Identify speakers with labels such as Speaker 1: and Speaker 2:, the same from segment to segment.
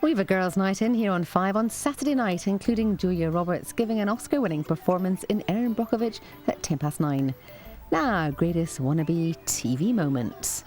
Speaker 1: We've a girls' night in here on 5 on Saturday night, including Julia Roberts giving an Oscar-winning performance in Erin Brockovich at 9:10. Now, greatest Wannabe TV moments.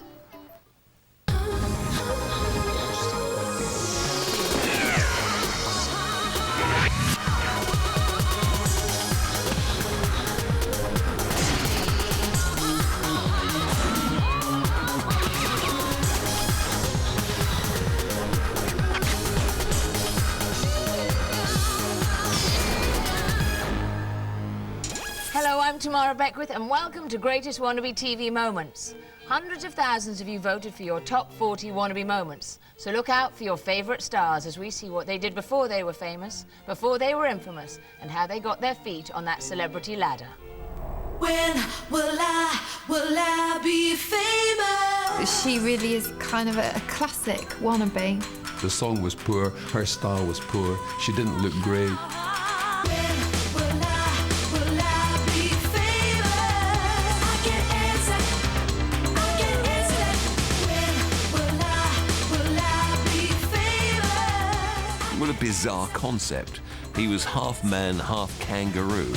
Speaker 2: Hello, I'm Tamara Beckwith and welcome to Greatest Wannabe TV Moments. Hundreds of thousands of you voted for your top 40 Wannabe moments. So look out for your favourite stars as we see what they did before they were famous, before they were infamous, and how they got their feet on that celebrity ladder.
Speaker 3: When will I be famous?
Speaker 4: She really is kind of a classic wannabe.
Speaker 5: The song was poor, her style was poor, she didn't look great.
Speaker 6: What a bizarre concept. He was half man, half kangaroo.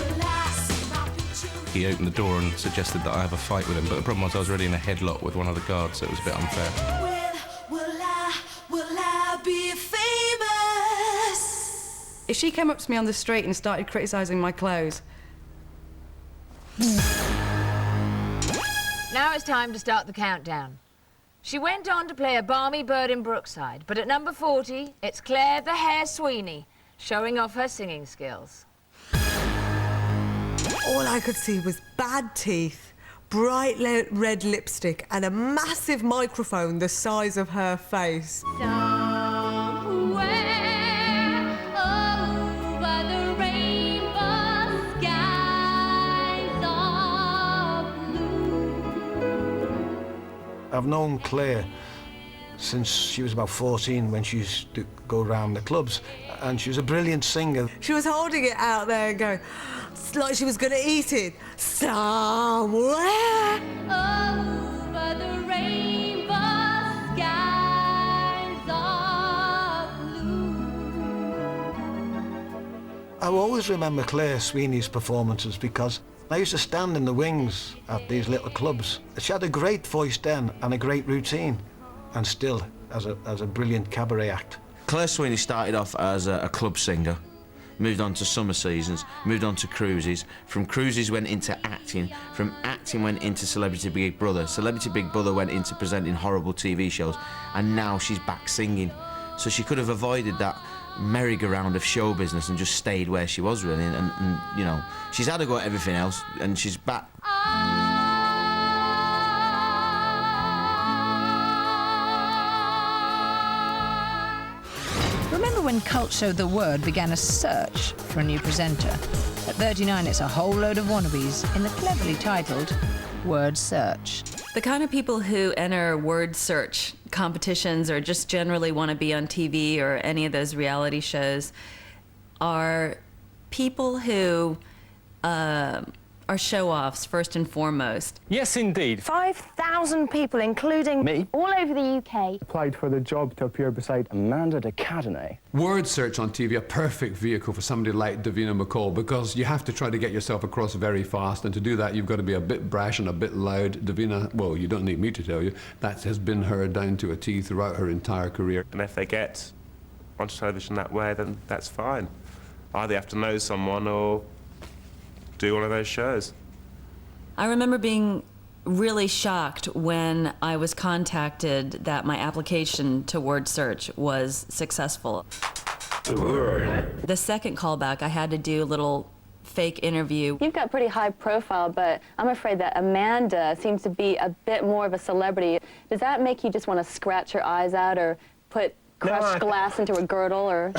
Speaker 7: He opened the door and suggested that I have a fight with him, but the problem was I was already in a headlock with one of the guards, so it was a bit unfair.
Speaker 3: When will I be famous?
Speaker 8: If she came up to me on the street and started criticising my clothes...
Speaker 2: Now it's time to start the countdown. She went on to play a balmy bird in Brookside, but at number 40, it's Claire the Hare Sweeney, showing off her singing skills.
Speaker 9: All I could see was bad teeth, bright red lipstick and a massive microphone the size of her face.
Speaker 10: I've known Claire since she was about 14 when she used to go around the clubs, and she was a brilliant singer.
Speaker 9: She was holding it out there and going, like she was going to eat it. Somewhere
Speaker 3: over the rainbow skies of blue.
Speaker 10: I always remember Claire Sweeney's performances because I used to stand in the wings at these little clubs. She had a great voice then and a great routine, and still as a brilliant cabaret act.
Speaker 6: Claire Sweeney started off as a club singer, moved on to summer seasons, moved on to cruises. From cruises went into acting, from acting went into Celebrity Big Brother. Celebrity Big Brother went into presenting horrible TV shows, and now she's back singing. So she could have avoided that merry-go-round of show business and just stayed where she was, really, and you know, she's had a go at everything else and she's back.
Speaker 11: Remember when cult show The Word began a search for a new presenter? At 39 it's a whole load of wannabes in the cleverly titled Word Search.
Speaker 12: The kind of people who enter word search competitions or just generally want to be on TV or any of those reality shows are people who are show-offs, first and foremost.
Speaker 13: Yes, indeed.
Speaker 14: 5,000 people, including
Speaker 13: me,
Speaker 14: all over the UK,
Speaker 13: applied for the job to appear beside Amanda de Cadenet.
Speaker 5: Word search on TV, a perfect vehicle for somebody like Davina McCall, because you have to try to get yourself across very fast, and to do that you've got to be a bit brash and a bit loud. Davina, well, you don't need me to tell you, that has been her down to a T throughout her entire career.
Speaker 15: And if they get onto television that way, then that's fine. Either you have to know someone or do one of those shows.
Speaker 12: I remember being really shocked when I was contacted that my application to Word Search was successful. The second callback, I had to do a little fake interview.
Speaker 14: You've got pretty high profile, but I'm afraid that Amanda seems to be a bit more of a celebrity. Does that make you just want to scratch your eyes out or put crushed glass into a girdle, or?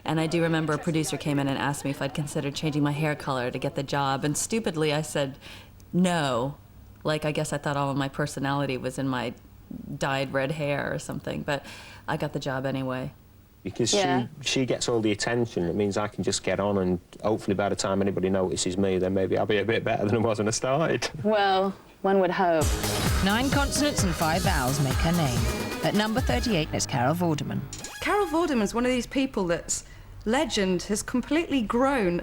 Speaker 12: And I do remember a producer came in and asked me if I'd considered changing my hair color to get the job, and stupidly I said no. Like, I guess I thought all of my personality was in my dyed red hair or something, but I got the job anyway.
Speaker 13: Because she gets all the attention, it means I can just get on, and hopefully by the time anybody notices me, then maybe I'll be a bit better than I was when I started.
Speaker 14: Well, one would hope.
Speaker 11: 9 consonants and 5 vowels make her name. At number 38, it's Carol Vorderman.
Speaker 8: Carol Vorderman's one of these people that's legend has completely grown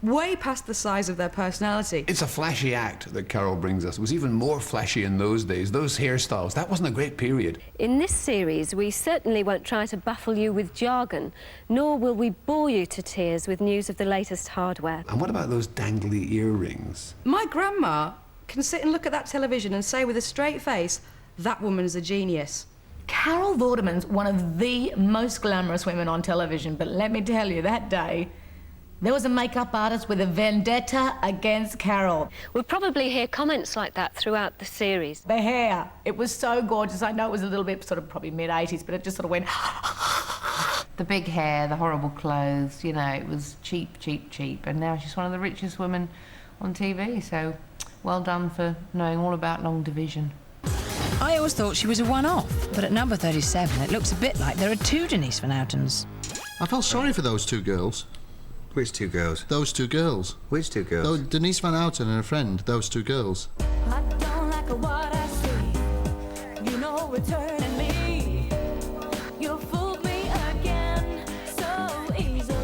Speaker 8: way past the size of their personality.
Speaker 5: It's a flashy act that Carol brings us. It was even more flashy in those days. Those hairstyles, that wasn't a great period.
Speaker 16: In this series, we certainly won't try to baffle you with jargon, nor will we bore you to tears with news of the latest hardware.
Speaker 5: And what about those dangly earrings?
Speaker 8: My grandma can sit and look at that television and say with a straight face, that woman's a genius.
Speaker 17: Carol Vorderman's one of the most glamorous women on television, but let me tell you, that day, there was a makeup artist with a vendetta against Carol.
Speaker 16: We'll probably hear comments like that throughout the series.
Speaker 17: The hair, it was so gorgeous. I know it was a little bit sort of probably mid-80s, but it just sort of went...
Speaker 18: The big hair, the horrible clothes, you know, it was cheap, cheap, cheap. And now she's one of the richest women on TV, so well done for knowing all about long division.
Speaker 11: I always thought she was a one-off, but at number 37, it looks a bit like there are two Denise Van Houtens.
Speaker 19: I felt sorry for those two girls.
Speaker 20: Which two girls?
Speaker 19: Those two girls.
Speaker 20: Which two girls?
Speaker 19: Denise Van Houten and her friend, those two girls.
Speaker 3: I don't like what I see. You know it's hurting me. You fooled me again so easily.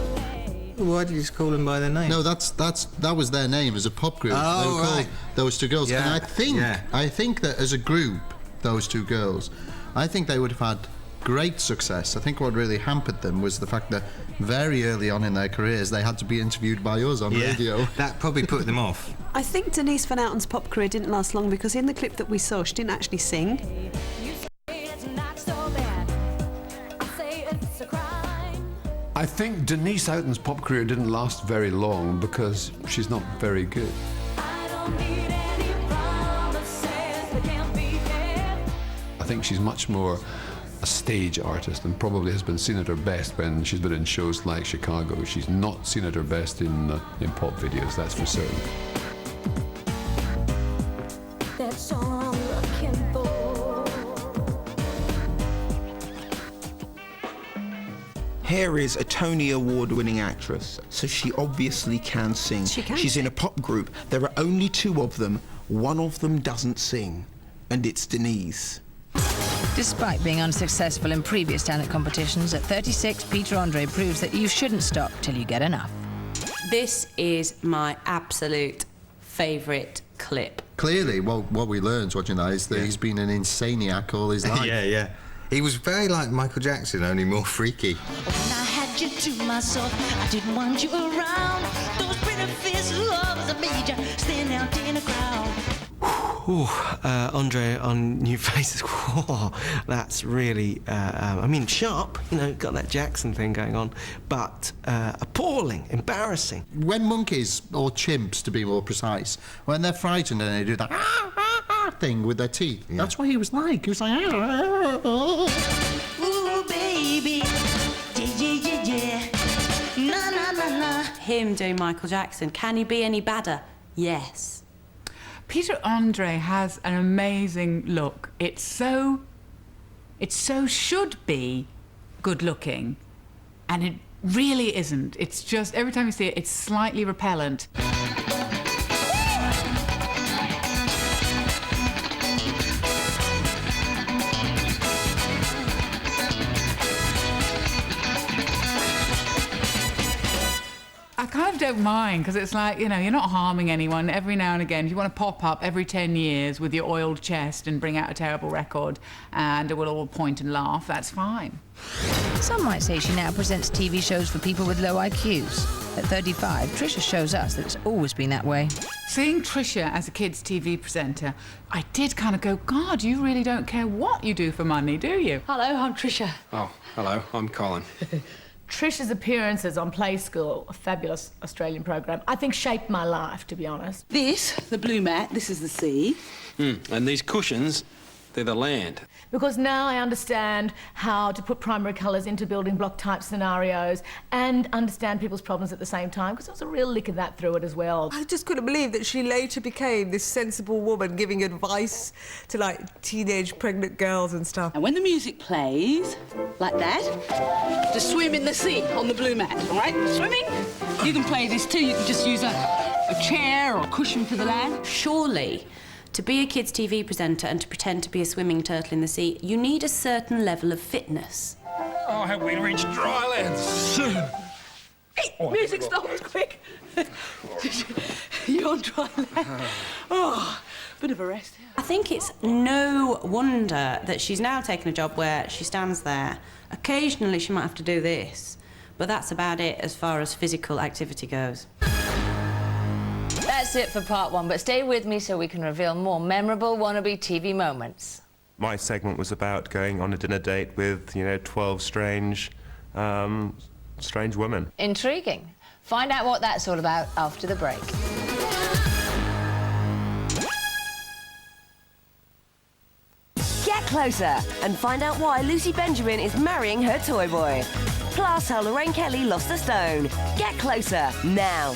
Speaker 20: Why did you just call them by their name?
Speaker 19: No, that was their name as a pop group.
Speaker 20: Oh,
Speaker 19: they were
Speaker 20: right.
Speaker 19: called those two girls.
Speaker 20: Yeah.
Speaker 19: And I think that as a group, those two girls, I think they would have had great success. I think what really hampered them was the fact that very early on in their careers they had to be interviewed by us on radio.
Speaker 20: That probably put them off.
Speaker 21: I think Denise Van Houten's pop career didn't last long because in the clip that we saw, she didn't actually sing.
Speaker 5: I think Denise Houten's pop career didn't last very long because she's not very good. I think she's much more a stage artist and probably has been seen at her best when she's been in shows like Chicago. She's not seen at her best in pop videos, that's for certain.
Speaker 3: That's all I'm looking for.
Speaker 22: Here is a Tony Award-winning actress, so she obviously can sing.
Speaker 21: She can
Speaker 22: She's
Speaker 21: sing.
Speaker 22: in a pop group. There are only two of them. One of them doesn't sing, and it's Denise.
Speaker 11: Despite being unsuccessful in previous talent competitions, at 36, Peter Andre proves that you shouldn't stop till you get enough.
Speaker 23: This is my absolute favourite clip.
Speaker 19: Clearly, what we learned watching that is that he's been an insaniac all his life.
Speaker 20: Yeah. He was very like Michael Jackson, only more freaky.
Speaker 3: When I had you to myself, I didn't want you around. Those pretty faces of lovers that made you stand out in a crowd.
Speaker 24: Ooh, Andre on New Faces. Whoa, that's really, I mean, sharp, you know, got that Jackson thing going on, but appalling, embarrassing.
Speaker 19: When monkeys, or chimps to be more precise, when they're frightened and they do that thing with their teeth, that's what he was like. He was like,
Speaker 3: Ooh, baby, yeah. Na na na na.
Speaker 12: Him doing Michael Jackson, can he be any badder? Yes.
Speaker 25: Peter Andre has an amazing look. It so should be good looking, and it really isn't. It's just, every time you see it, it's slightly repellent. I kind of don't mind, because it's like, you know, you're not harming anyone. Every now and again, if you want to pop up every 10 years with your oiled chest and bring out a terrible record and we'll all point and laugh, that's fine.
Speaker 11: Some might say she now presents TV shows for people with low IQs. At 35, Trisha shows us that it's always been that way.
Speaker 25: Seeing Trisha as a kids' TV presenter, I did kind of go, God, you really don't care what you do for money, do you?
Speaker 17: Hello, I'm Trisha.
Speaker 20: Oh, hello, I'm Colin.
Speaker 17: Trisha's appearances on Play School, a fabulous Australian program, I think shaped my life, to be honest.
Speaker 26: This, the blue mat, this is the sea.
Speaker 20: And these cushions, they're the land.
Speaker 17: Because now I understand how to put primary colours into building block type scenarios and understand people's problems at the same time, because there was a real lick of that through it as well.
Speaker 9: I just couldn't believe that she later became this sensible woman giving advice to, like, teenage pregnant girls and stuff.
Speaker 26: And when the music plays, like that, to swim in the sea on the blue mat, all right? Swimming? You can play this too. You can just use a chair or a cushion for the land.
Speaker 12: Surely, to be a kids' TV presenter and to pretend to be a swimming turtle in the sea, you need a certain level of fitness.
Speaker 1: Oh, I hope we reach dryland soon.
Speaker 26: Hey, music stops, quick. You're on dry land. Oh, bit of a rest.
Speaker 23: I think it's no wonder that she's now taken a job where she stands there. Occasionally she might have to do this, but that's about it as far as physical activity goes.
Speaker 11: That's it for part one, but stay with me so we can reveal more memorable Wannabe TV moments.
Speaker 15: My segment was about going on a dinner date with, 12 strange women.
Speaker 11: Intriguing. Find out what that's all about after the break.
Speaker 2: Get closer and find out why Lucy Benjamin is marrying her toy boy. Plus how Lorraine Kelly lost a stone. Get closer now.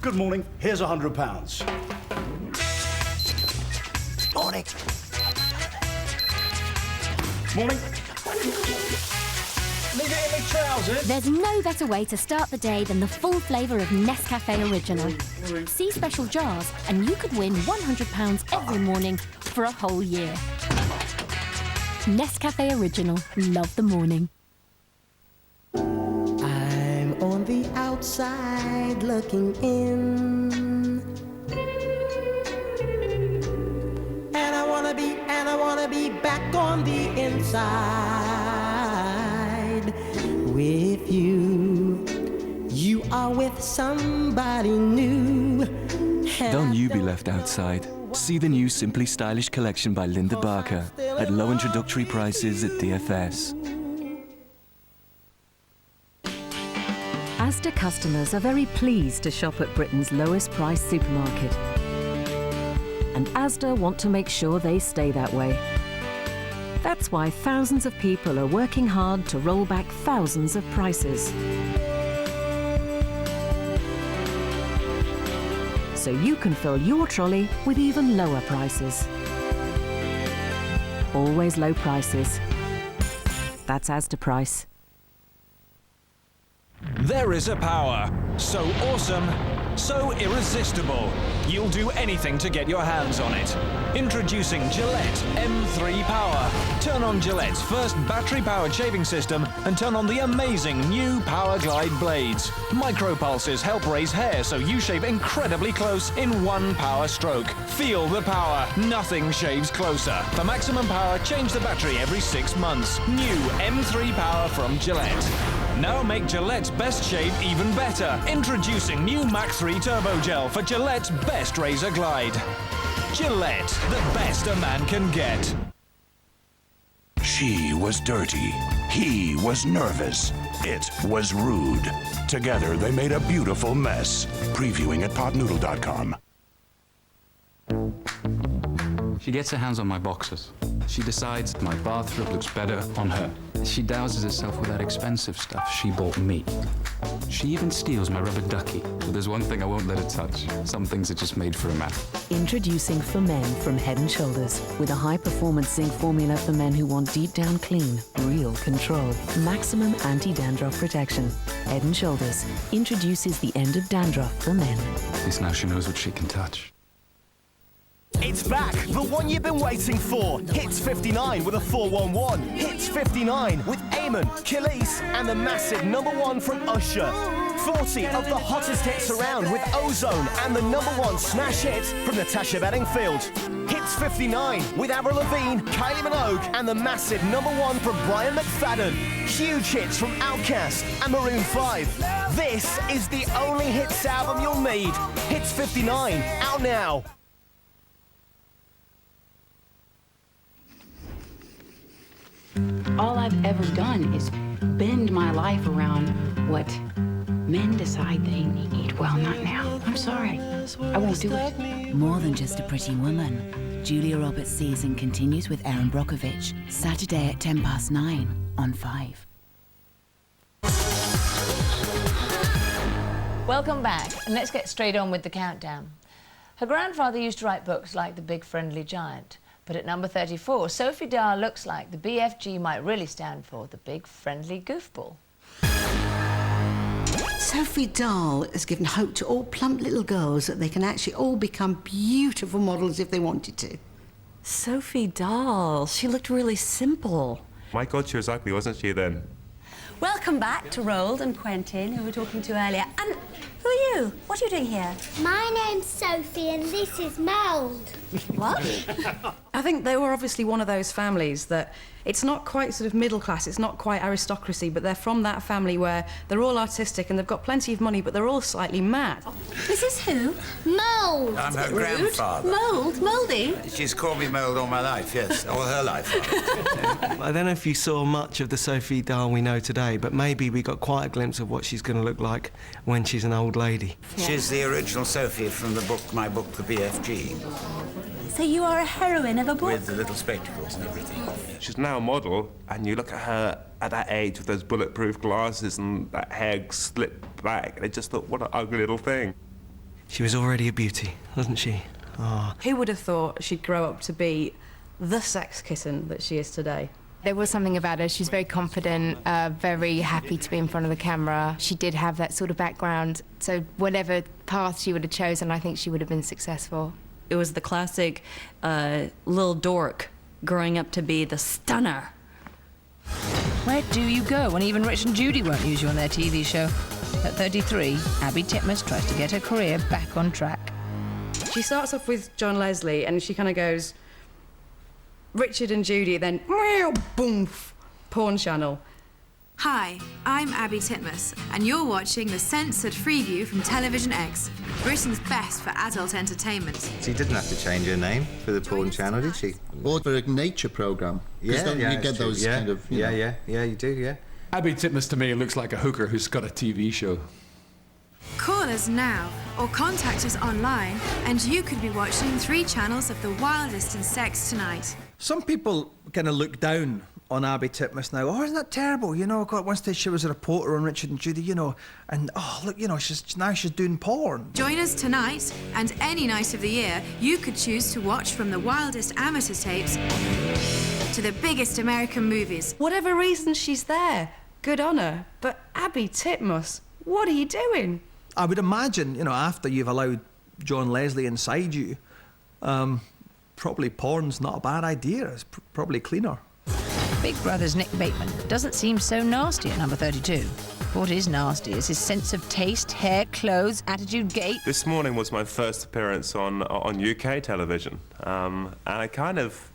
Speaker 4: Good morning. Here's £100. Morning. Morning. Leave it in my trousers.
Speaker 6: There's no better way to start the day than the full flavour of Nescafe Original. See special jars and you could win £100 every morning for a whole year. Nescafe Original. Love the morning.
Speaker 7: I'm on the outside looking in, and I wanna be back on the inside with you. You are with somebody new.
Speaker 10: Don't you be left outside. See the new Simply Stylish collection by Linda Barker at low introductory prices at DFS.
Speaker 27: Asda customers are very pleased to shop at Britain's lowest price supermarket. And Asda want to make sure they stay that way. That's why thousands of people are working hard to roll back thousands of prices. So you can fill your trolley with even lower prices. Always low prices. That's Asda price.
Speaker 28: There is a power so awesome, so irresistible. You'll do anything to get your hands on it. Introducing Gillette M3 Power. Turn on Gillette's first battery-powered shaving system and turn on the amazing new Power Glide blades. Micro-pulses help raise hair so you shave incredibly close in one power stroke. Feel the power. Nothing shaves closer. For maximum power, change the battery every 6 months. New M3 Power from Gillette. Now make Gillette's best shave even better. Introducing new Mach 3 Turbo Gel for Gillette's best razor glide. Gillette, the best a man can get.
Speaker 29: She was dirty. He was nervous. It was rude. Together, they made a beautiful mess. Previewing at potnoodle.com.
Speaker 30: She gets her hands on my boxers. She decides my bathrobe looks better on her. She douses herself with that expensive stuff she bought me. She even steals my rubber ducky. But there's one thing I won't let her touch. Some things are just made for a man.
Speaker 27: Introducing For Men from Head & Shoulders, with a high-performance zinc formula for men who want deep-down clean, real control. Maximum anti-dandruff protection. Head & Shoulders introduces the end of dandruff for men.
Speaker 30: At least now she knows what she can touch.
Speaker 31: It's back, the one you've been waiting for. Hits 59 with a 411. Hits 59 with Eamon, Khalees, and the massive #1 from Usher. 40 of the hottest hits around with Ozone and the #1 smash hit from Natasha Bedingfield. Hits 59 with Avril Lavigne, Kylie Minogue, and the massive #1 from Brian McFadden. Huge hits from Outkast and Maroon 5. This is the only hits album you'll need. Hits 59, out now.
Speaker 26: All I've ever done is bend my life around what men decide they need. Well, not now. I'm sorry. I won't do it.
Speaker 32: More than just a pretty woman. Julia Roberts' season continues with Erin Brockovich. Saturday at 9:10 on 5.
Speaker 11: Welcome back, and let's get straight on with the countdown. Her grandfather used to write books like The Big Friendly Giant. But at number 34, Sophie Dahl looks like the BFG might really stand for the Big Friendly Goofball.
Speaker 3: Sophie Dahl has given hope to all plump little girls that they can actually all become beautiful models if they wanted to.
Speaker 2: Sophie Dahl, she looked really simple.
Speaker 15: My God, she was ugly, wasn't she, then?
Speaker 5: Welcome back to Roald and Quentin, who we were talking to earlier. And who are you? What are you doing here?
Speaker 8: My name's Sophie and this is Mould.
Speaker 5: What?
Speaker 13: I think they were obviously one of those families that it's not quite sort of middle class, it's not quite aristocracy, but they're from that family where they're all artistic and they've got plenty of money, but they're all slightly mad.
Speaker 5: This is who?
Speaker 8: Mould.
Speaker 14: I'm her grandfather.
Speaker 5: Mould? Mouldy?
Speaker 14: She's called me Mould all my life, yes, all her life.
Speaker 16: I don't know if you saw much of the Sophie Dahl we know today, but maybe we got quite a glimpse of what she's going to look like when she's an old lady.
Speaker 14: She's the original Sophie from the book, my book, The BFG.
Speaker 5: So you are a heroine of a book?
Speaker 14: With the little spectacles and everything.
Speaker 15: She's now a model, and you look at her at that age with those bulletproof glasses and that hair slipped back, and I just thought, what an ugly little thing.
Speaker 16: She was already a beauty, wasn't she? Oh.
Speaker 13: Who would have thought she'd grow up to be the sex kitten that she is today?
Speaker 18: There was something about her. She's very confident, very happy to be in front of the camera. She did have that sort of background, so whatever path she would have chosen, I think she would have been successful.
Speaker 12: It was the classic little dork growing up to be the stunner.
Speaker 11: Where do you go when even Rich and Judy won't use you on their TV show? At 33, Abby Titmuss tries to get her career back on track.
Speaker 13: She starts off with John Leslie and she kind of goes Richard and Judy, then boom, porn channel.
Speaker 19: Hi, I'm Abby Titmuss, and you're watching the Censored Freeview from Television X, Britain's best for adult entertainment.
Speaker 20: She didn't have to change her name for the porn channel, did she?
Speaker 21: Or for a nature programme. Yeah, you get those kind of... You know.
Speaker 20: Yeah, you do, yeah.
Speaker 1: Abby Titmuss to me looks like a hooker who's got a TV show.
Speaker 19: Call us now, or contact us online, and you could be watching 3 channels of the wildest in sex tonight.
Speaker 22: Some people kind of look down on Abby Titmuss now. Oh, isn't that terrible? You know, God, one stage she was a reporter on Richard and Judy, you know, and oh, look, you know, she's doing porn.
Speaker 19: Join us tonight, and any night of the year, you could choose to watch from the wildest amateur tapes to the biggest American movies.
Speaker 13: Whatever reason she's there, good on her. But Abby Titmuss, what are you doing?
Speaker 22: I would imagine, you know, after you've allowed John Leslie inside you, probably porn's not a bad idea. It's probably cleaner.
Speaker 11: Big Brother's Nick Bateman doesn't seem so nasty at number 32. What is nasty is his sense of taste, hair, clothes, attitude, gait.
Speaker 15: This morning was my first appearance on UK television, and I kind of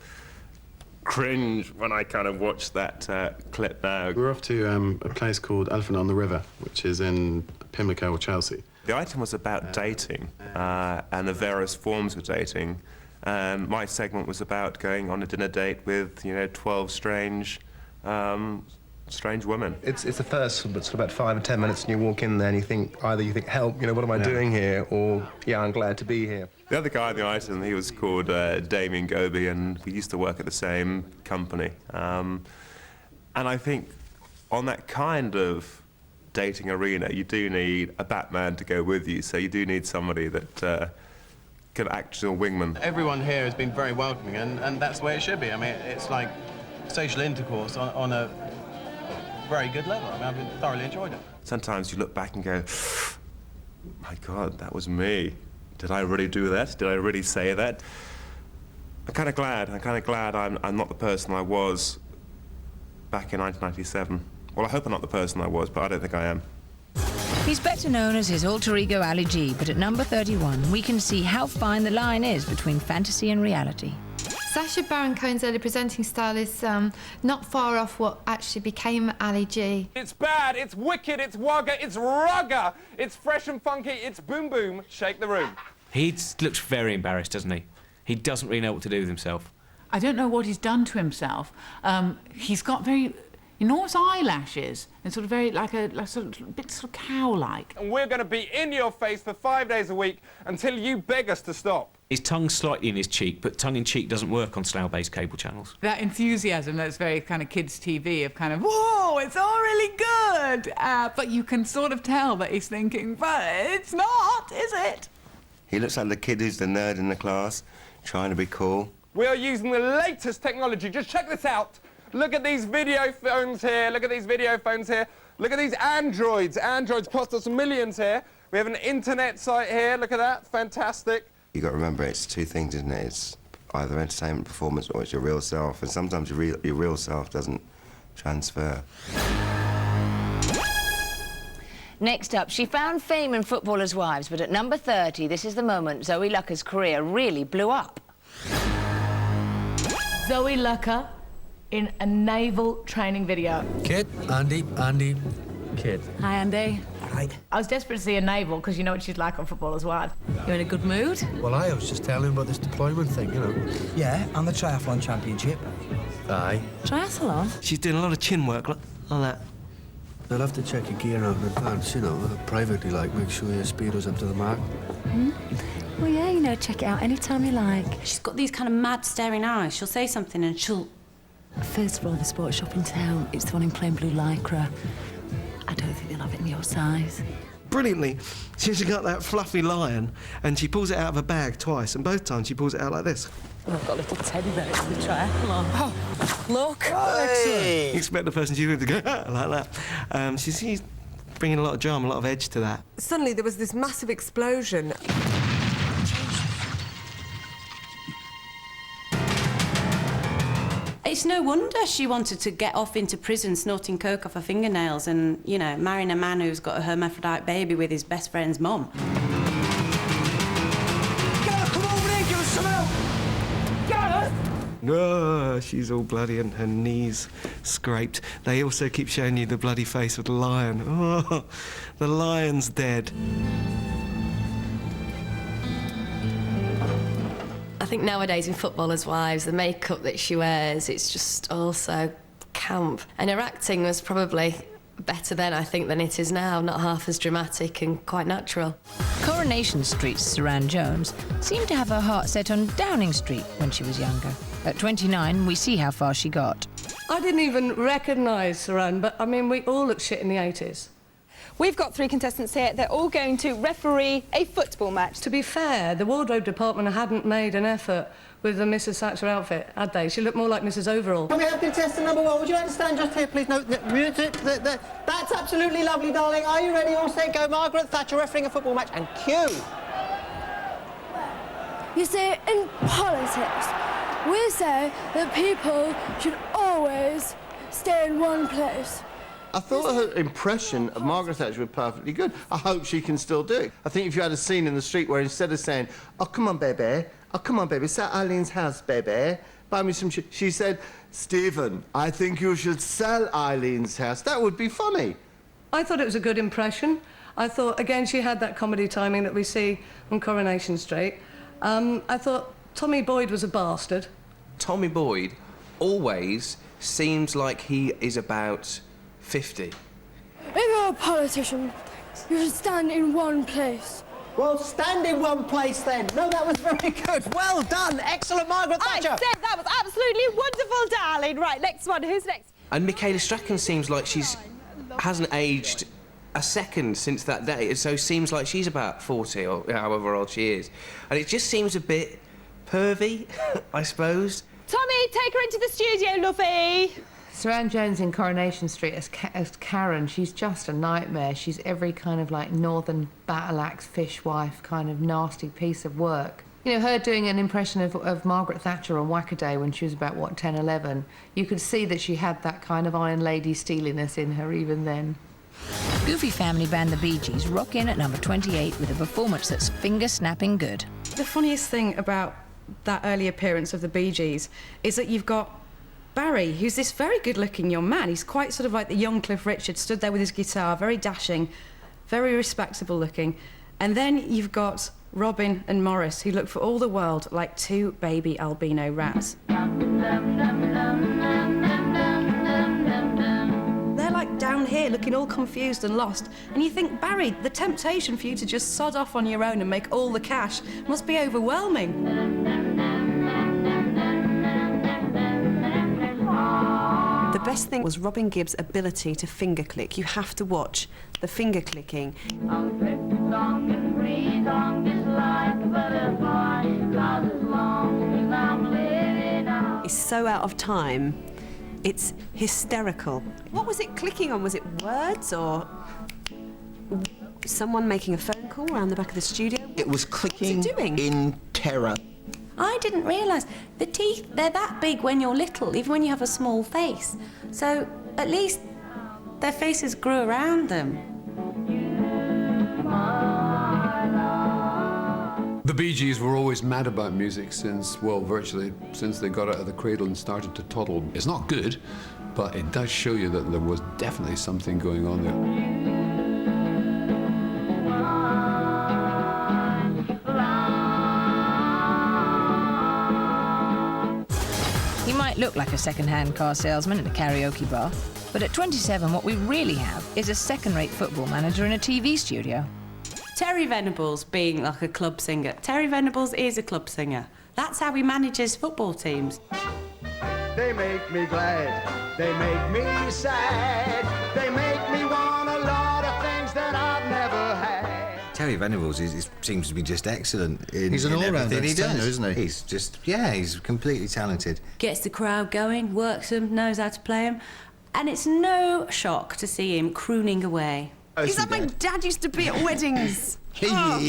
Speaker 15: cringe when I kind of watch that clip now.
Speaker 24: We're off to a place called Elephant on the River, which is in Pimlico or Chelsea.
Speaker 15: The item was about dating and the various forms of dating. And my segment was about going on a dinner date with, 12 strange women.
Speaker 25: It's the first sort of about 5 or 10 minutes, and you walk in there and you think, either you think, help, what am I doing here? Or, yeah, I'm glad to be here.
Speaker 15: The other guy on the item, he was called Damien Goby, and we used to work at the same company. And I think on that kind of dating arena, you do need a Batman to go with you, so you do need somebody that can act as a wingman.
Speaker 24: Everyone here has been very welcoming, and that's the way it should be. I mean, it's like social intercourse on a very good level. I mean, I've thoroughly enjoyed it.
Speaker 15: Sometimes you look back and go, my God, that was me. Did I really do that? Did I really say that? I'm kind of glad I'm not the person I was back in 1997. Well, I hope I'm not the person I was, but I don't think I am.
Speaker 11: He's better known as his alter ego Ali G, but at number 31, we can see how fine the line is between fantasy and reality.
Speaker 33: Sacha Baron Cohen's early presenting style is not far off what actually became Ali G.
Speaker 34: It's bad, it's wicked, it's wagga, it's rugger, it's fresh and funky, it's boom boom, shake the room.
Speaker 35: He looks very embarrassed, doesn't he? He doesn't really know what to do with himself.
Speaker 36: I don't know what he's done to himself. He's got very enormous eyelashes and sort of very like a bit sort of cow-like.
Speaker 34: And we're going to be in your face for 5 days a week until you beg us to stop.
Speaker 35: His tongue's slightly in his cheek, but tongue-in-cheek doesn't work on slough-based cable channels.
Speaker 36: That enthusiasm that's very kind of kids' TV of kind of, whoa, it's all really good! But you can sort of tell that he's thinking, but it's not, is it?
Speaker 25: He looks like the kid who's the nerd in the class, trying to be cool.
Speaker 34: We are using the latest technology. Just check this out. Look at these video phones here. Look at these video phones here. Look at these androids. Androids cost us millions here. We have an internet site here. Look at that. Fantastic.
Speaker 25: You got to remember, it's two things, isn't it? It's either entertainment performance or it's your real self, and sometimes your real self doesn't transfer.
Speaker 11: Next up, she found fame in Footballers' Wives, but at number 30, this is the moment Zoe Lucker's career really blew up.
Speaker 2: Zoe Lucker in a naval training video.
Speaker 21: Kid, Andy, Kid.
Speaker 2: Hi, Andy. Hi. I was desperate to see a naval because you know what she's like on Footballers' Wives. You're in a good mood?
Speaker 21: Well, I was just telling him about this deployment thing, you know.
Speaker 22: Yeah, and the triathlon championship.
Speaker 21: Aye.
Speaker 2: Triathlon?
Speaker 16: She's doing a lot of chin work, look, on that.
Speaker 21: I'll have to check your gear out in advance, you know, privately, like, make sure your speedo's up to the mark.
Speaker 5: Well, yeah, you know, check it out anytime you like. She's got these kind of mad staring eyes. She'll say something and she'll... First of all, the sports shop in town, it's the one in plain blue lycra. I don't think they'll have it in your size.
Speaker 16: Brilliantly, she's got that fluffy lion, and she pulls it out of her bag twice, and both times she pulls it out like this.
Speaker 2: I've got a little teddy bear for the triathlon. Oh, look!
Speaker 16: Hey. You expect the person she's with to go like that. She's bringing a lot of drama, a lot of edge to that.
Speaker 3: Suddenly there was this massive explosion.
Speaker 5: It's no wonder she wanted to get off into prison snorting coke off her fingernails and, you know, marrying a man who's got a hermaphrodite baby with his best friend's mum.
Speaker 22: Gareth, come over here, give us some help! Gareth!
Speaker 16: No, she's all bloody and her knees scraped. They also keep showing you the bloody face of the lion. Oh, the lion's dead.
Speaker 4: I think nowadays in Footballers' Wives, the makeup that she wears, it's just also camp. And her acting was probably better then, I think, than it is now. Not half as dramatic and quite natural.
Speaker 11: Coronation Street's Saran Jones seemed to have her heart set on Downing Street when she was younger. At 29, we see how far she got.
Speaker 13: I didn't even recognise Saran, but, I mean, we all looked shit in the 80s.
Speaker 6: We've got 3 contestants here. They're all going to referee a football match.
Speaker 13: To be fair, the wardrobe department hadn't made an effort with the Mrs. Thatcher outfit, had they? She looked more like Mrs. Overall.
Speaker 7: Can we have contestant number 1? Would you like to stand just here, please? No, that's absolutely lovely, darling. Are you ready? All set, go. Margaret Thatcher refereeing a football match, and cue.
Speaker 8: You see, in politics, we say that people should always stay in one place.
Speaker 7: I thought her impression of Margaret Thatcher was perfectly good. I hope she can still do it. I think if you had a scene in the street where instead of saying, "Oh, come on, baby. Oh, come on, baby. It's at Eileen's house, baby. Buy me some shit." She said, "Stephen, I think you should sell Eileen's house." That would be funny.
Speaker 13: I thought it was a good impression. I thought, again, she had that comedy timing that we see on Coronation Street. I thought Tommy Boyd was a bastard.
Speaker 9: Tommy Boyd always seems like he is about 50.
Speaker 8: If you're a politician, you should stand in one place.
Speaker 7: Well, stand in one place then. No, that was very good. Well done. Excellent, Margaret Thatcher.
Speaker 6: I said that was absolutely wonderful, darling. Right, next one. Who's next?
Speaker 9: And Michaela Strachan seems like hasn't aged a second since that day. So it seems like she's about 40 or however old she is. And it just seems a bit pervy, I suppose.
Speaker 6: Tommy, take her into the studio, lovey.
Speaker 13: Saran Jones in Coronation Street as Karen, she's just a nightmare. She's every kind of like northern battle axe fishwife kind of nasty piece of work. You know, her doing an impression of Margaret Thatcher on Wackaday when she was about, what, 10, 11, you could see that she had that kind of Iron Lady steeliness in her even then.
Speaker 11: Goofy family band The Bee Gees rock in at number 28 with a performance that's finger-snapping good.
Speaker 13: The funniest thing about that early appearance of The Bee Gees is that you've got Barry, who's this very good-looking young man. He's quite sort of like the young Cliff Richard, stood there with his guitar, very dashing, very respectable-looking. And then you've got Robin and Morris, who look for all the world like 2 baby albino rats. They're like down here, looking all confused and lost. And you think, Barry, the temptation for you to just sod off on your own and make all the cash must be overwhelming.
Speaker 10: The best thing was Robin Gibb's ability to finger click. You have to watch the finger clicking. It's so out of time It's hysterical. What was it clicking on? Was it words or someone making a phone call around the back of the studio?
Speaker 1: It was clicking
Speaker 10: What was it doing?
Speaker 1: in terror.
Speaker 5: I didn't realise the teeth, they're that big when you're little, even when you have a small face. So at least their faces grew around them.
Speaker 12: The Bee Gees were always mad about music since, well, virtually since they got out of the cradle and started to toddle. It's not good, but it does show you that there was definitely something going on
Speaker 11: He might look like a second-hand car salesman in a karaoke bar, but at 27, what we really have is a second-rate football manager in a TV studio.
Speaker 5: Terry Venables being like a club singer. Terry Venables is a club singer. That's how he manages football teams.
Speaker 14: They make me glad, they make me sad, they make me want a lot of things that I've never had.
Speaker 21: Terry Venables seems to be just excellent in He's an all-round everything he entertainer, does, isn't he? He's just, yeah, he's completely talented.
Speaker 5: Gets the crowd going, works them, knows how to play them. And it's no shock to see him crooning away.
Speaker 10: Is that my dad used to be at weddings?
Speaker 14: You're fooling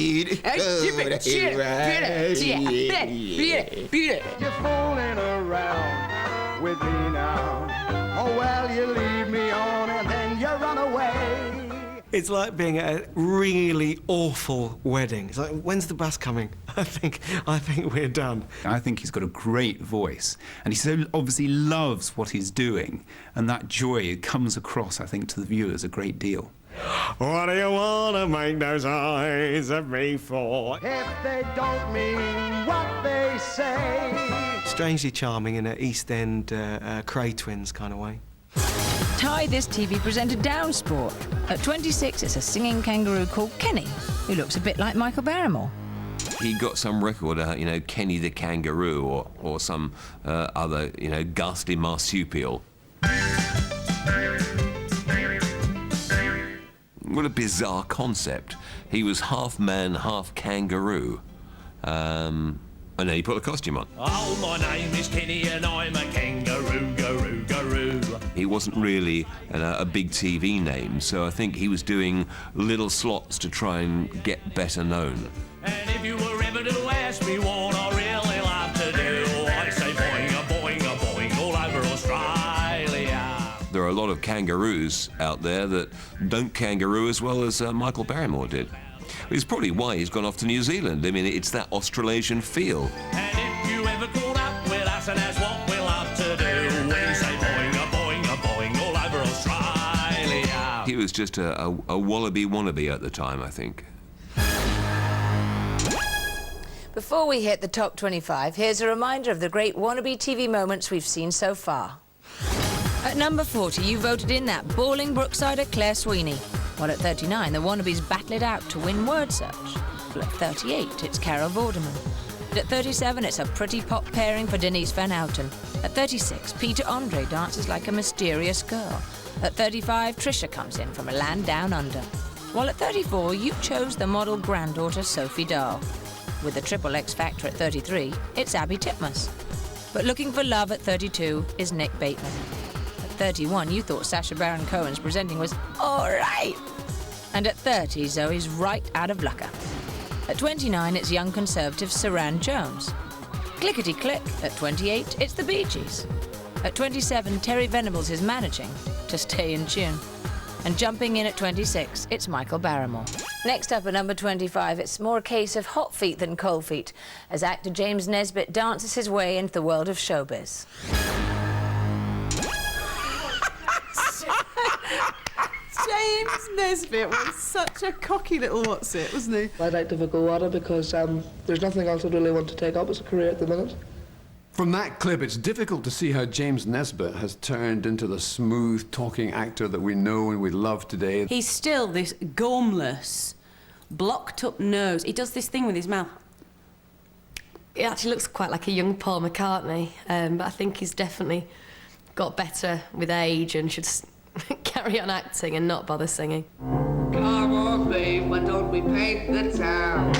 Speaker 14: around with me now. Oh, well, you leave me on and then you run away.
Speaker 16: It's like being at a really awful wedding. It's like, when's the bus coming? I think we're done.
Speaker 17: I think he's got a great voice, and he so obviously loves what he's doing, and that joy comes across, I think, to the viewers a great deal.
Speaker 16: What do you want to make those eyes at me for?
Speaker 14: If they don't mean what they say.
Speaker 16: Strangely charming in an East End Cray Twins kind of way.
Speaker 11: Tie this TV presenter down sport. At 26, it's a singing kangaroo called Kenny, who looks a bit like Michael Barrymore.
Speaker 18: He got some record out, you know, Kenny the Kangaroo or some other, you know, ghastly marsupial. What a bizarre concept. He was half man, half kangaroo. And then he put a costume on.
Speaker 19: Oh, my name is Kenny and I'm a kangaroo, garoo, garoo.
Speaker 18: He wasn't really a big TV name, so I think he was doing little slots to try and get better known.
Speaker 19: And if you were ever to ask me what I really love to do, I say boing all over Australia.
Speaker 18: There are a lot of kangaroos out there that don't kangaroo as well as Michael Barrymore did. It's probably why he's gone off to New Zealand. I mean, it's that Australasian feel.
Speaker 19: And if you ever caught up with us and that's what we love to do, we say boing all over Australia.
Speaker 18: He was just a wallaby wannabe at the time, I think.
Speaker 2: Before we hit the top 25, here's a reminder of the great wannabe TV moments we've seen so far. At number 40, you voted in that bawling Brooksider Claire Sweeney. While at 39, the wannabes battle it out to win word search. Well, at 38, it's Carol Vorderman. But at 37, it's a pretty pop pairing for Denise Van Houten. At 36, Peter Andre dances like a mysterious girl. At 35, Trisha comes in from a land down under. While at 34, you chose the model granddaughter Sophie Dahl. With the triple X Factor at 33, it's Abby Titmuss. But looking for love at 32 is Nick Bateman. 31, you thought Sacha Baron Cohen's presenting was all right. And at 30, Zoe's right out of lucker. At 29, it's young conservative Saran Jones. Clickety-click. At 28, it's the Bee Gees. At 27, Terry Venables is managing to stay in tune. And jumping in at 26, it's Michael Barrymore. Next up at number 25, it's more a case of hot feet than cold feet, as actor James Nesbitt dances his way into the world of showbiz.
Speaker 10: James Nesbitt was such a cocky little what's-it, wasn't he?
Speaker 20: I'd like to have a go at it because there's nothing else I really want to take up as a career at the minute.
Speaker 12: From that clip, it's difficult to see how James Nesbitt has turned into the smooth-talking actor that we know and we love today.
Speaker 5: He's still this gumless, blocked-up nose. He does this thing with his mouth.
Speaker 4: He actually looks quite like a young Paul McCartney, but I think he's definitely got better with age and should carry on acting and not bother singing.
Speaker 23: Come on, babe, why don't we paint the town?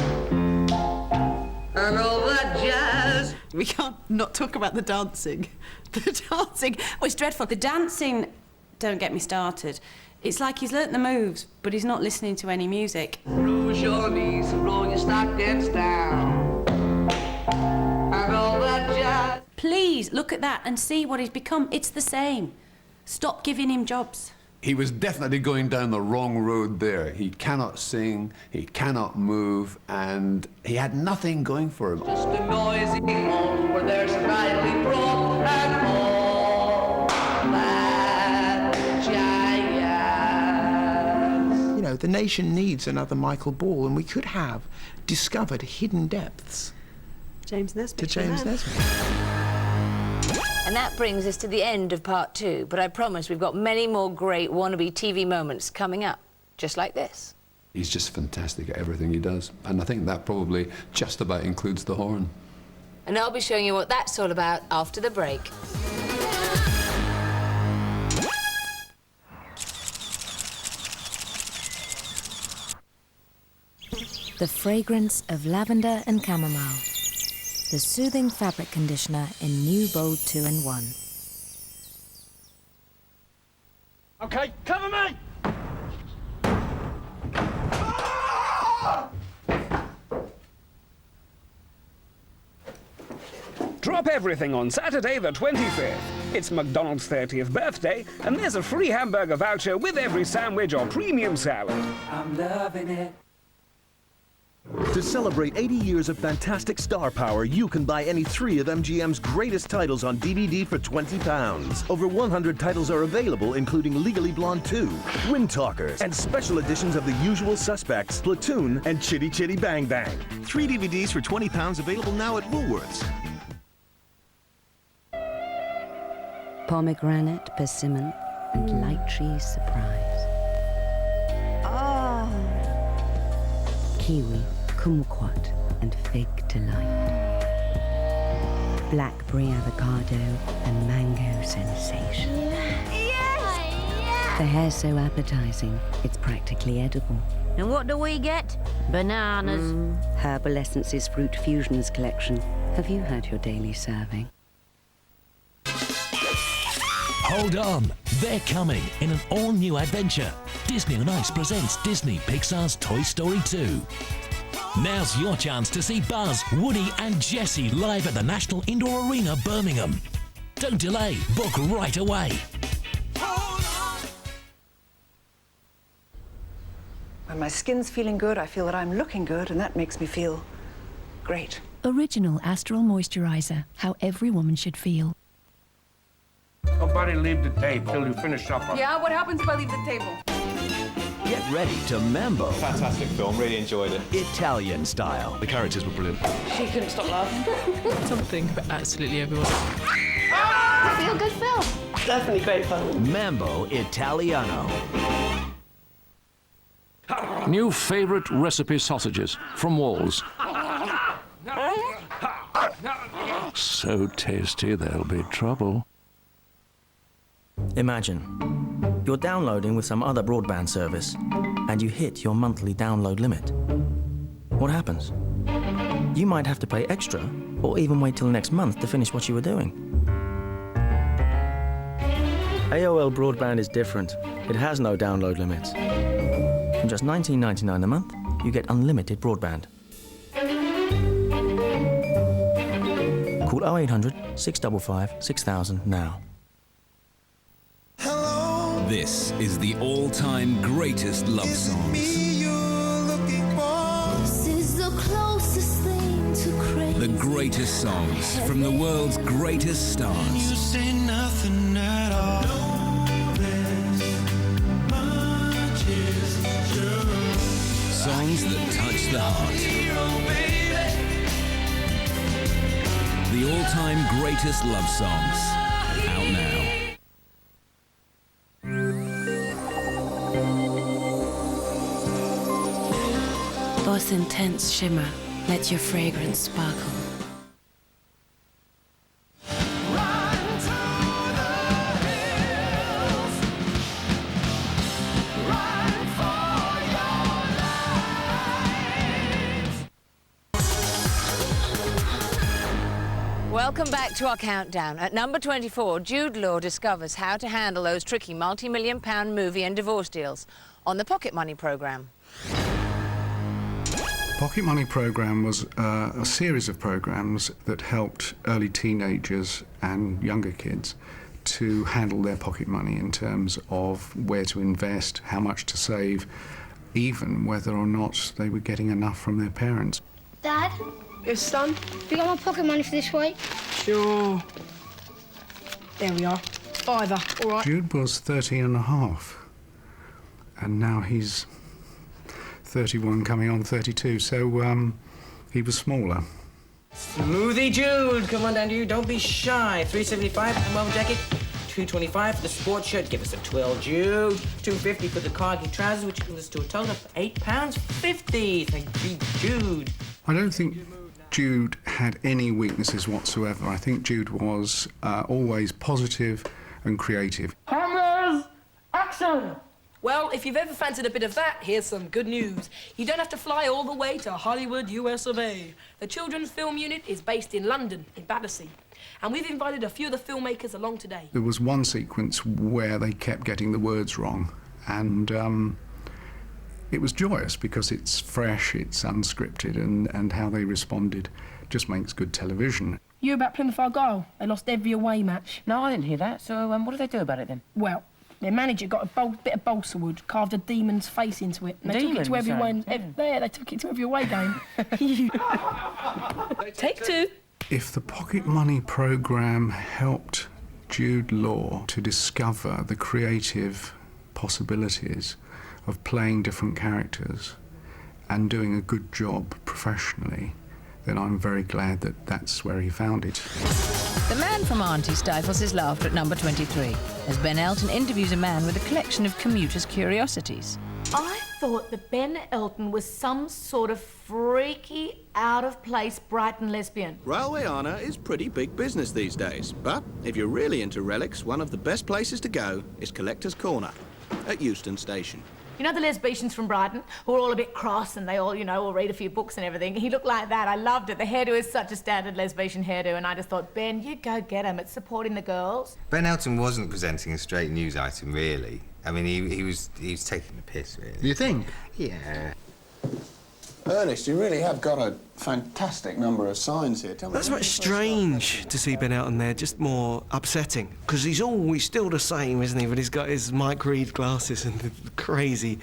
Speaker 23: And all that jazz.
Speaker 10: We can't not talk about the dancing. The dancing, oh, it's dreadful. The dancing, don't get me started. It's like he's learnt the moves, but he's not listening to any music.
Speaker 23: Bruise your knees and roll your stockings down. And all that jazz.
Speaker 10: Please, look at that and see what he's become. It's the same. Stop giving him jobs.
Speaker 12: He was definitely going down the wrong road there. He cannot sing, he cannot move, and he had nothing going for him.
Speaker 23: Just a noisy home where there's a nightly brook and all that jazz.
Speaker 1: You know, the nation needs another Michael Ball, and we could have discovered hidden depths.
Speaker 10: James Nesbitt.
Speaker 1: To James Nesbitt.
Speaker 2: And that brings us to the end of part 2, but I promise we've got many more great Wannabe TV moments coming up, just like this.
Speaker 12: He's just fantastic at everything he does, and I think that probably just about includes the horn.
Speaker 2: And I'll be showing you what that's all about after the break.
Speaker 3: The fragrance of lavender and chamomile. The soothing fabric conditioner in new Bold 2-in-1.
Speaker 19: Okay, cover me!
Speaker 15: Drop everything on Saturday the 25th. It's McDonald's 30th birthday, and there's a free hamburger voucher with every sandwich or premium salad.
Speaker 19: I'm loving it.
Speaker 24: To celebrate 80 years of fantastic star power, you can buy any 3 of MGM's greatest titles on DVD for £20. Over 100 titles are available, including Legally Blonde 2, Wind Talkers, and special editions of The Usual Suspects, Platoon, and Chitty Chitty Bang Bang. 3 DVDs for £20 available now at Woolworths.
Speaker 3: Pomegranate, persimmon, and light tree surprise. Kiwi, kumquat, and fig delight. Blackberry avocado and mango sensation. The hair's so appetizing, it's practically edible.
Speaker 25: And what do we get? Bananas.
Speaker 3: Herbal Essences Fruit Fusions collection. Have you had your daily serving?
Speaker 26: Hold on, they're coming in an all-new adventure. Disney on Ice presents Disney Pixar's Toy Story 2. Now's your chance to see Buzz, Woody and Jessie live at the National Indoor Arena, Birmingham. Don't delay, book right away.
Speaker 27: When my skin's feeling good, I feel that I'm looking good, and that makes me feel great.
Speaker 28: Original Astral Moisturizer, how every woman should feel.
Speaker 29: Nobody leave the table till you finish supper.
Speaker 27: Yeah, what happens if I leave the table?
Speaker 30: Get ready to Mambo.
Speaker 31: Fantastic film, really enjoyed it.
Speaker 30: Italian style.
Speaker 31: The characters were brilliant.
Speaker 27: She couldn't stop laughing.
Speaker 32: Something for absolutely everyone.
Speaker 27: Feel good film. Definitely great fun.
Speaker 30: Mambo Italiano.
Speaker 33: New favourite recipe sausages from Walls. So tasty there'll be trouble.
Speaker 34: Imagine, you're downloading with some other broadband service, and you hit your monthly download limit. What happens? You might have to pay extra, or even wait till next month to finish what you were doing. AOL Broadband is different. It has no download limits. For just $19.99 a month, you get unlimited broadband. Call 0800 655 6000 now.
Speaker 35: This is the all-time greatest love songs.
Speaker 8: This is the closest thing to crazy.
Speaker 35: The greatest songs from the world's greatest stars.
Speaker 19: You say nothing at all.
Speaker 35: Songs that touch the heart. The all-time greatest love songs. Out now.
Speaker 3: Boss Intense Shimmer. Let your fragrance sparkle.
Speaker 2: Welcome back to our countdown. At number 24, Jude Law discovers how to handle those tricky multi-million-pound movie and divorce deals on the Pocket Money programme.
Speaker 4: Pocket Money programme was a series of programmes that helped early teenagers and younger kids to handle their pocket money in terms of where to invest, how much to save, even whether or not they were getting enough from their parents.
Speaker 5: Dad?
Speaker 6: Yes, son?
Speaker 5: Have you got my pocket money for this week?
Speaker 6: Sure. There we are. £5, all right.
Speaker 4: Jude was 13 and a half, and now he's 31 coming on 32, so he was smaller.
Speaker 34: Smoothie Jude, come on down, Jude. Don't be shy. $3.75 for the mom jacket, $2.25 for the sports shirt. Give us a twirl, Jude. $2.50 for the khaki trousers, which brings us to a total of £8.50. Thank you, Jude.
Speaker 4: I don't think Jude had any weaknesses whatsoever. I think Jude was always positive and creative.
Speaker 6: Cameras, action! Well, if you've ever fancied a bit of that, here's some good news. You don't have to fly all the way to Hollywood, US of A. The Children's Film Unit is based in London, in Battersea. And we've invited a few of the filmmakers along today.
Speaker 4: There was one sequence where they kept getting the words wrong, and it was joyous because it's fresh, it's unscripted, and how they responded just makes good television.
Speaker 6: You hear about Plymouth Argyle? They lost every away match.
Speaker 34: No, I didn't hear that. So what did they do about it then?
Speaker 6: Well, their manager got a bit of balsa wood, carved a demon's face into it, and they took it to everyone. They took it to every away game. Take two.
Speaker 4: If the Pocket Money programme helped Jude Law to discover the creative possibilities of playing different characters and doing a good job professionally, then I'm very glad that that's where he found it.
Speaker 2: The man from Auntie stifles his laughter at number 23, as Ben Elton interviews a man with a collection of commuters' curiosities.
Speaker 7: I thought that Ben Elton was some sort of freaky, out-of-place Brighton lesbian.
Speaker 9: Railway honour is pretty big business these days, but if you're really into relics, one of the best places to go is Collector's Corner at Euston Station.
Speaker 7: You know the lesbians from Brighton, who are all a bit cross and they all, all read a few books and everything? He looked like that. I loved it. The hairdo is such a standard lesbian hairdo, and I just thought, Ben, you go get him. It's supporting the girls.
Speaker 11: Ben Elton wasn't presenting a straight news item, really. I mean, he was taking the piss, really.
Speaker 13: You think?
Speaker 11: Yeah.
Speaker 14: Ernest, you really have got a fantastic number of signs here. Tell me.
Speaker 13: That's much strange to see Ben Elton there, just more upsetting. Because he's always still the same, isn't he? But he's got his Mike Reed glasses and the crazy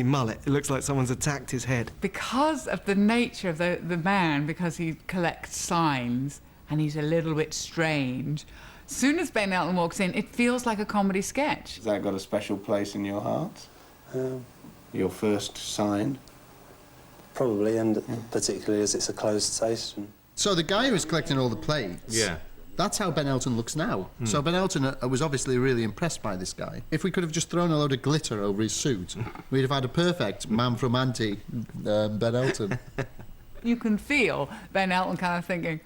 Speaker 13: mullet. It looks like someone's attacked his head.
Speaker 16: Because of the nature of the man, because he collects signs and he's a little bit strange, as soon as Ben Elton walks in, it feels like a comedy sketch.
Speaker 14: Has that got a special place in your heart? Your first sign?
Speaker 17: Probably, and particularly as it's a closed station.
Speaker 13: So the guy who's collecting all the plates,
Speaker 11: yeah,
Speaker 13: that's how Ben Elton looks now. So Ben Elton was obviously really impressed by this guy. If we could have just thrown a load of glitter over his suit, we'd have had a perfect man from Auntie, Ben Elton.
Speaker 16: You can feel Ben Elton kind of thinking,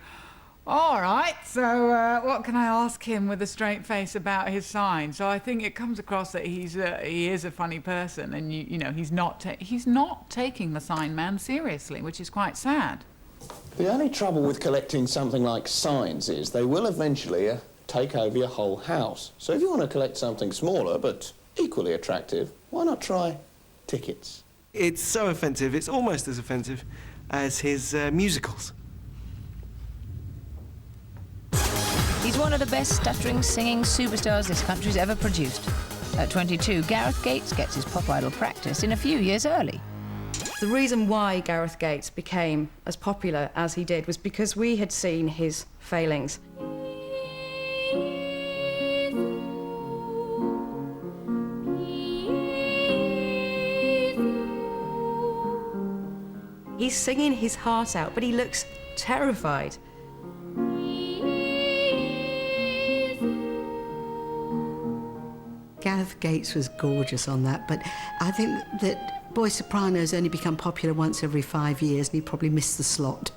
Speaker 16: all right, so what can I ask him with a straight face about his sign? So I think it comes across that he is a funny person, and he's not taking the sign man seriously, which is quite sad.
Speaker 14: The only trouble with collecting something like signs is they will eventually take over your whole house. So if you want to collect something smaller but equally attractive, why not try tickets?
Speaker 13: It's so offensive. It's almost as offensive as his musicals.
Speaker 2: He's one of the best stuttering, singing superstars this country's ever produced. At 22, Gareth Gates gets his pop idol practice in a few years early.
Speaker 18: The reason why Gareth Gates became as popular as he did was because we had seen his failings. He's singing his heart out, but he looks terrified.
Speaker 20: Gareth Gates was gorgeous on that, but I think that Boy Soprano's only become popular once every 5 years, and he probably missed the slot.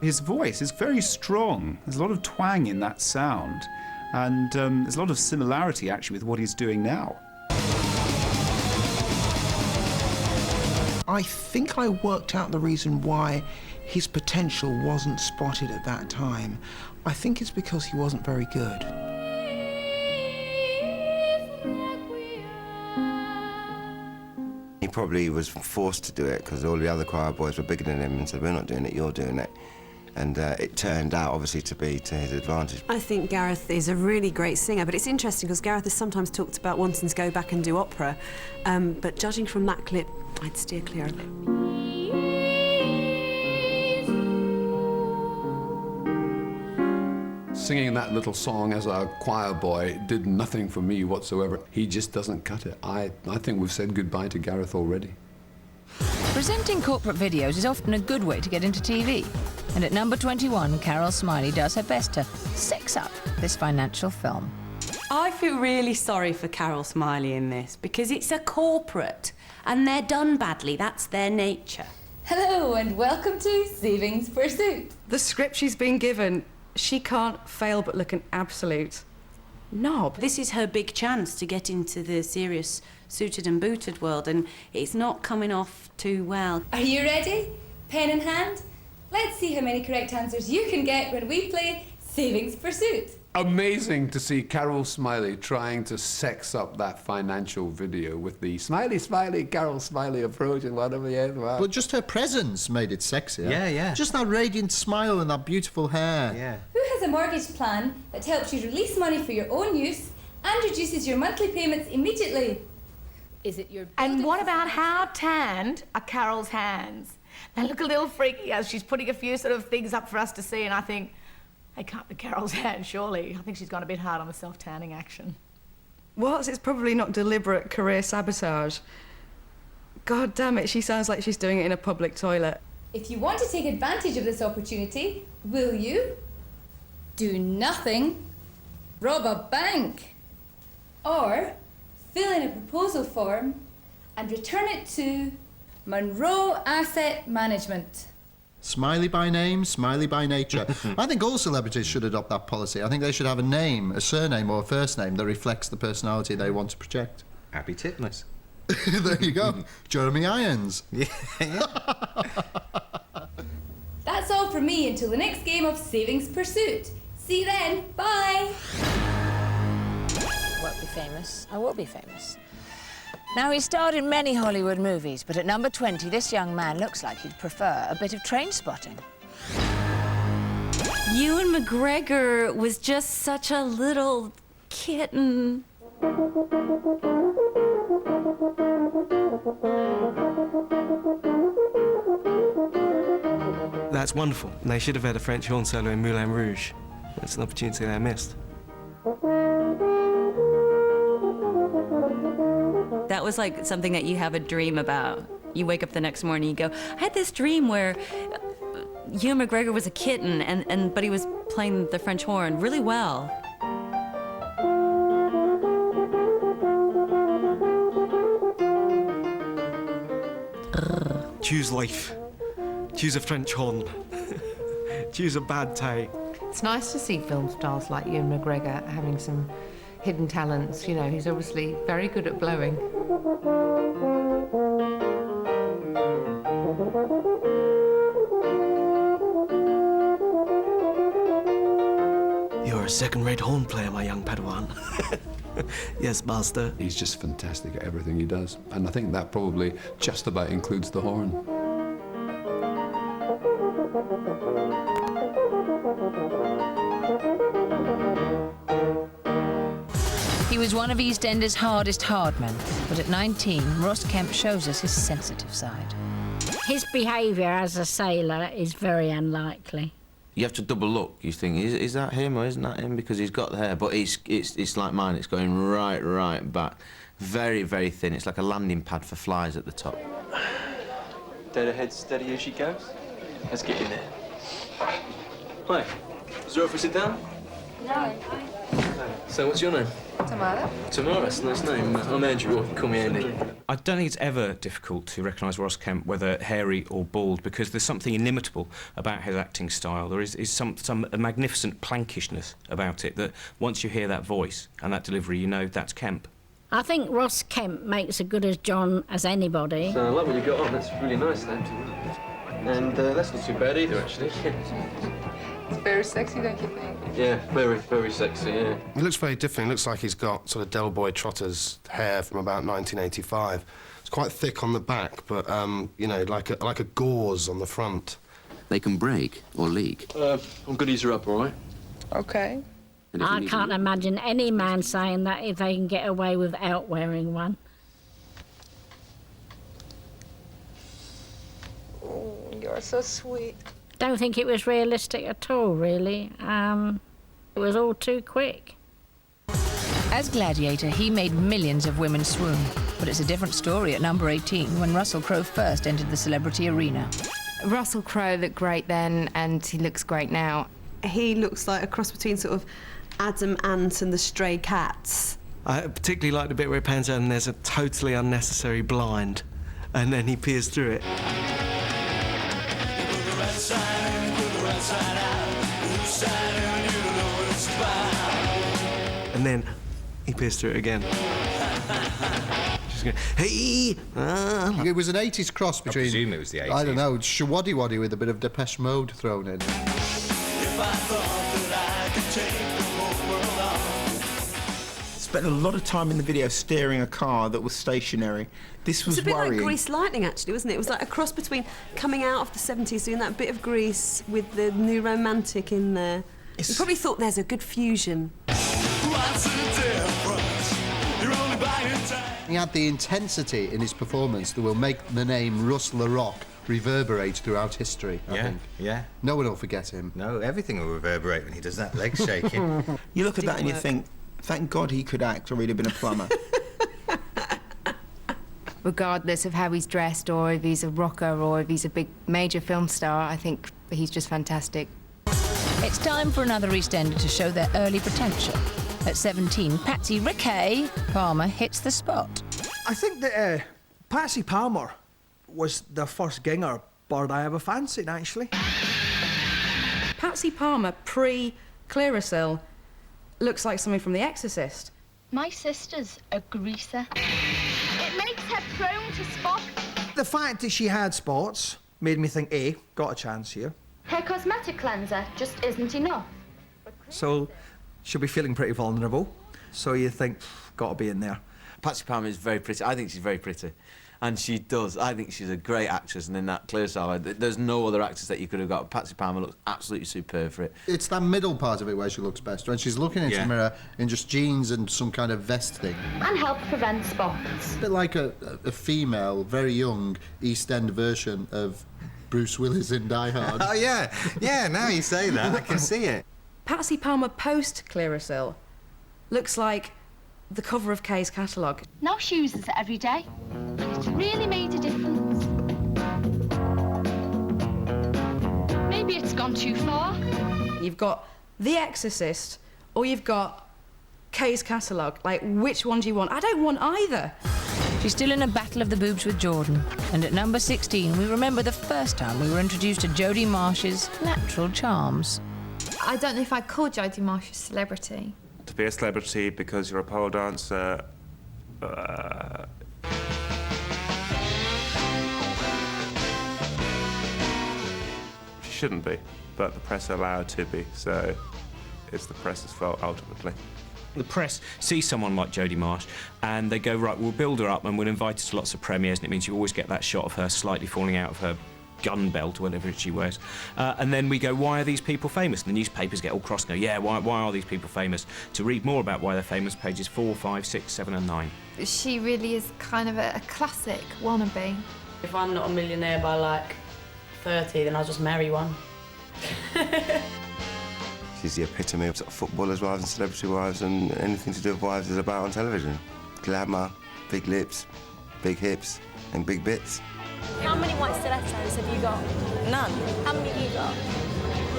Speaker 21: His voice is very strong. There's a lot of twang in that sound, and there's a lot of similarity, actually, with what he's doing now.
Speaker 1: I think I worked out the reason why his potential wasn't spotted at that time. I think it's because he wasn't very good.
Speaker 10: He probably was forced to do it because all the other choir boys were bigger than him and said, we're not doing it, you're doing it. And it turned out, obviously, to be to his advantage.
Speaker 12: I think Gareth is a really great singer, but it's interesting because Gareth has sometimes talked about wanting to go back and do opera, but judging from that clip, I'd steer clear of it.
Speaker 15: Singing that little song as a choir boy did nothing for me whatsoever. He just doesn't cut it. I think we've said goodbye to Gareth already.
Speaker 2: Presenting corporate videos is often a good way to get into TV. And at number 21, Carol Smiley does her best to sex up this financial film.
Speaker 22: I feel really sorry for Carol Smiley in this because it's a corporate and they're done badly. That's their nature.
Speaker 18: Hello and welcome to Savings Pursuit. The script she's been given, she can't fail but look an absolute knob.
Speaker 22: This is her big chance to get into the serious suited and booted world, and it's not coming off too well.
Speaker 18: Are you ready? Pen in hand? Let's see how many correct answers you can get when we play Savings Pursuit.
Speaker 15: Amazing to see Carol Smiley trying to sex up that financial video with the smiley, smiley, Carol Smiley approach and whatever. Yeah, wow.
Speaker 23: But just her presence made it sexier.
Speaker 15: Yeah, yeah.
Speaker 23: Just that radiant smile and that beautiful hair.
Speaker 15: Yeah.
Speaker 18: Who has a mortgage plan that helps you release money for your own use and reduces your monthly payments immediately? Is it your...
Speaker 7: And what about how tanned are Carol's hands? They look a little freaky as she's putting a few sort of things up for us to see, and I think, they can't be Carol's hands, surely. I think she's gone a bit hard on the self-tanning action.
Speaker 18: What? It's probably not deliberate career sabotage. God damn it, she sounds like she's doing it in a public toilet. If you want to take advantage of this opportunity, will you do nothing, rob a bank, or fill in a proposal form and return it to Monroe Asset Management?
Speaker 23: Smiley by name, smiley by nature. I think all celebrities should adopt that policy. I think they should have a name, a surname or a first name that reflects the personality they want to project.
Speaker 11: Abby Titmuss.
Speaker 23: There you go. Jeremy Irons.
Speaker 11: Yeah.
Speaker 18: That's all from me until the next game of Savings Pursuit. See you then. Bye.
Speaker 2: I won't be famous. I will be famous. Now, he starred in many Hollywood movies, but at number 20, this young man looks like he'd prefer a bit of train spotting.
Speaker 22: Ewan McGregor was just such a little kitten.
Speaker 13: That's wonderful. They should have had a French horn solo in Moulin Rouge. That's an opportunity they missed.
Speaker 22: That was like something that you have a dream about. You wake up the next morning, you go, I had this dream where Ewan McGregor was a kitten, but he was playing the French horn really well.
Speaker 13: Choose life. Choose a French horn. Choose a bad take.
Speaker 16: It's nice to see film stars like Ewan McGregor having some hidden talents. You know, he's obviously very good at blowing.
Speaker 13: You're a second-rate horn player, my young Padawan. Yes, master.
Speaker 21: He's just fantastic at everything he does, and I think that probably just about includes the horn.
Speaker 2: He was one of EastEnders' hardest hard men, but at 19, Ross Kemp shows us his sensitive side.
Speaker 5: His behaviour as a sailor is very unlikely.
Speaker 24: You have to double look. You think, is that him or isn't that him? Because he's got the hair, but it's like mine. It's going right back. Very, very thin. It's like a landing pad for flies at the top.
Speaker 17: Dead ahead, steady as she goes. Let's get in there. Hi. Is it all right if we sit down?
Speaker 5: No.
Speaker 17: So, what's your name?
Speaker 5: Tamara.
Speaker 17: Tamara, that's a nice name. I'm Andrew, or you can call me Andy.
Speaker 25: I don't think it's ever difficult to recognise Ross Kemp, whether hairy or bald, because there's something inimitable about his acting style. There is a magnificent plankishness about it that once you hear that voice and that delivery, you know that's Kemp.
Speaker 5: I think Ross Kemp makes as good as John as anybody.
Speaker 17: So I like what you got on. That's really nice, then. And that's not too bad either, actually.
Speaker 18: It's very sexy, don't you think?
Speaker 17: Yeah, very, very sexy, yeah.
Speaker 3: He looks very different. He looks like he's got sort of Del Boy Trotter's hair from about 1985. It's quite thick on the back, but, you know, like a gauze on the front.
Speaker 4: They can break or leak.
Speaker 17: I'm good, ease her up, all right?
Speaker 18: Okay.
Speaker 5: I can't imagine any man saying that if they can get away without wearing one.
Speaker 18: Oh, you're so sweet.
Speaker 5: Don't think it was realistic at all, really. It was all too quick.
Speaker 2: As Gladiator, he made millions of women swoon. But it's a different story at number 18, when Russell Crowe first entered the celebrity arena.
Speaker 6: Russell Crowe looked great then, and he looks great now.
Speaker 12: He looks like a cross between sort of Adam Ant and the Stray Cats.
Speaker 13: I particularly like the bit where it pans out and there's a totally unnecessary blind, and then he peers through it. And then he peers through it again. Just going, hey!
Speaker 23: It was an 80s cross between...
Speaker 11: I presume it was the 80s.
Speaker 23: I don't know, Shawaddy Waddy with a bit of Depeche Mode thrown in.
Speaker 1: Spent a lot of time in the video steering a car that was stationary. This was
Speaker 12: It's a bit
Speaker 1: worrying.
Speaker 12: like Grease Lightning, actually, wasn't it? It was like a cross between coming out of the 70s, doing that bit of Grease with the new romantic in there. You probably thought there's a good fusion.
Speaker 23: He had the intensity in his performance that will make the name Russ LaRock reverberate throughout history, I think.
Speaker 11: Yeah.
Speaker 23: No one will forget him.
Speaker 11: No, everything will reverberate when he does that leg shaking.
Speaker 1: You look at that and you think, thank God he could act, or he'd have been a plumber.
Speaker 6: Regardless of how he's dressed, or if he's a rocker, or if he's a big major film star, I think he's just fantastic.
Speaker 2: It's time for another EastEnder to show their early potential. At 17, Patsy Rickey Palmer hits the spot.
Speaker 8: I think that Patsy Palmer was the first ginger bird I ever fancied, actually.
Speaker 18: Patsy Palmer, pre-Clearasil, looks like something from The Exorcist.
Speaker 19: My sister's a greaser. It makes her prone to spots.
Speaker 8: The fact that she had spots made me think, got a chance here.
Speaker 19: Her cosmetic cleanser just isn't enough.
Speaker 8: So she'll be feeling pretty vulnerable. So you think, got to be in there.
Speaker 24: Patsy Palmer is very pretty. I think she's very pretty. And she does. I think she's a great actress, and in that Clearasil, there's no other actress that you could have got. Patsy Palmer looks absolutely superb for it.
Speaker 23: It's that middle part of it where she looks best, when she's looking into the mirror in just jeans and some kind of vest thing.
Speaker 19: And help prevent spots.
Speaker 23: A bit like a female, very young East End version of Bruce Willis in Die Hard.
Speaker 11: Oh, yeah. Yeah, now you say that, I can see it.
Speaker 18: Patsy Palmer post-Clearasil looks like the cover of Kay's catalogue.
Speaker 19: Now she uses it every day. It's really made a difference. Maybe it's gone too far.
Speaker 18: You've got The Exorcist, or you've got Kay's catalogue. Like, which one do you want? I don't want either.
Speaker 2: She's still in a battle of the boobs with Jordan. And at number 16, we remember the first time we were introduced to Jodie Marsh's natural charms.
Speaker 26: I don't know if I'd call Jodie Marsh a celebrity.
Speaker 27: To be a celebrity because you're a pole dancer, she shouldn't be, but the press are allowed to be, so it's the press's fault ultimately.
Speaker 25: The press sees someone like Jodie Marsh and they go, right, we'll build her up and we'll invite her to lots of premieres, and it means you always get that shot of her slightly falling out of her gun belt or whatever she wears. And then we go, why are these people famous? And the newspapers get all cross and go, yeah, why are these people famous? To read more about why they're famous, pages 4, 5, 6, 7 and 9.
Speaker 26: She really is kind of a classic wannabe.
Speaker 28: If I'm not a millionaire by like 30, then I'll just marry one.
Speaker 10: She's the epitome of, sort of footballers' wives and celebrity wives, and anything to do with wives is about on television. Glamour, big lips, big hips, and big bits.
Speaker 19: How many white stilettos have you got?
Speaker 28: None.
Speaker 19: How many have you got?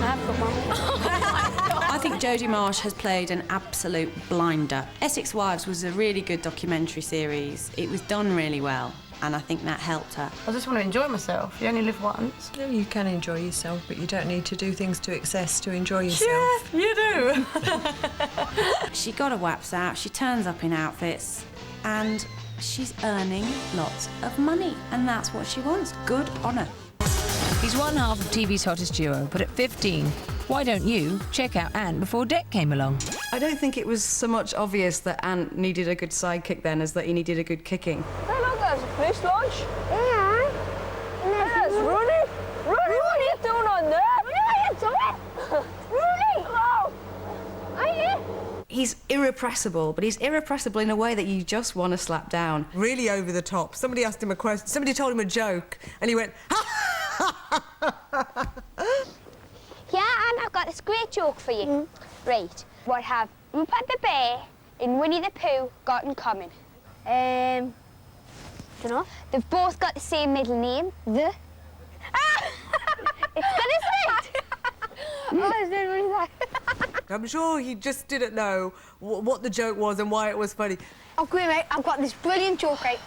Speaker 19: I have got one.
Speaker 12: I think Jodie Marsh has played an absolute blinder. Essex Wives was a really good documentary series. It was done really well, and I think that helped her.
Speaker 18: I just want to enjoy myself. You only live once.
Speaker 29: No, you can enjoy yourself, but you don't need to do things to excess to enjoy yourself.
Speaker 18: Yeah, you do.
Speaker 12: She got her waps out, she turns up in outfits, and she's earning lots of money, and that's what she wants. Good on her.
Speaker 2: He's one half of TV's hottest duo, but at 15, why don't you check out Ant before Dec came along?
Speaker 18: I don't think it was so much obvious that Ant needed a good sidekick then as that he needed a good kicking.
Speaker 3: Hey, look, there's a police launch. Yeah. There's Rooney. Rooney, what are you doing on there? Rooney, what are you doing? Rooney! Hello! Are you?
Speaker 18: He's irrepressible, but he's irrepressible in a way that you just want to slap down.
Speaker 29: Really over the top. Somebody asked him a question, somebody told him a joke, and he went,
Speaker 19: Yeah, and I've got this great joke for you. Right, what have Rupert the Bear and Winnie the Pooh got in common? Dunno. They've both got the same middle name, the. It's good, isn't it? Oh, I was doing really that.
Speaker 29: I'm sure he just didn't know what the joke was and why it was funny.
Speaker 19: Okay, mate, I've got this brilliant joke, right?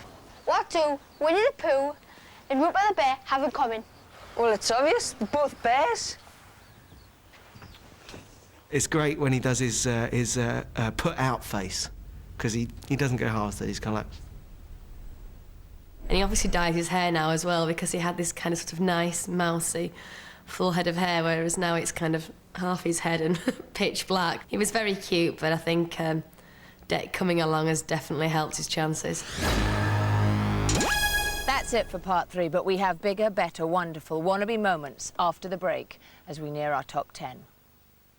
Speaker 19: What do Winnie the Pooh and Rupert the Bear have in common?
Speaker 3: Well, it's obvious. They're both bears.
Speaker 13: It's great when he does his put-out face, because he doesn't go half, he's kind of like...
Speaker 7: And he obviously dyed his hair now as well, because he had this kind of sort of nice, mousy, full head of hair, whereas now it's kind of half his head and pitch black. He was very cute, but I think Dec coming along has definitely helped his chances.
Speaker 2: That's it for part 3, but we have bigger, better, wonderful wannabe moments after the break as we near our top 10.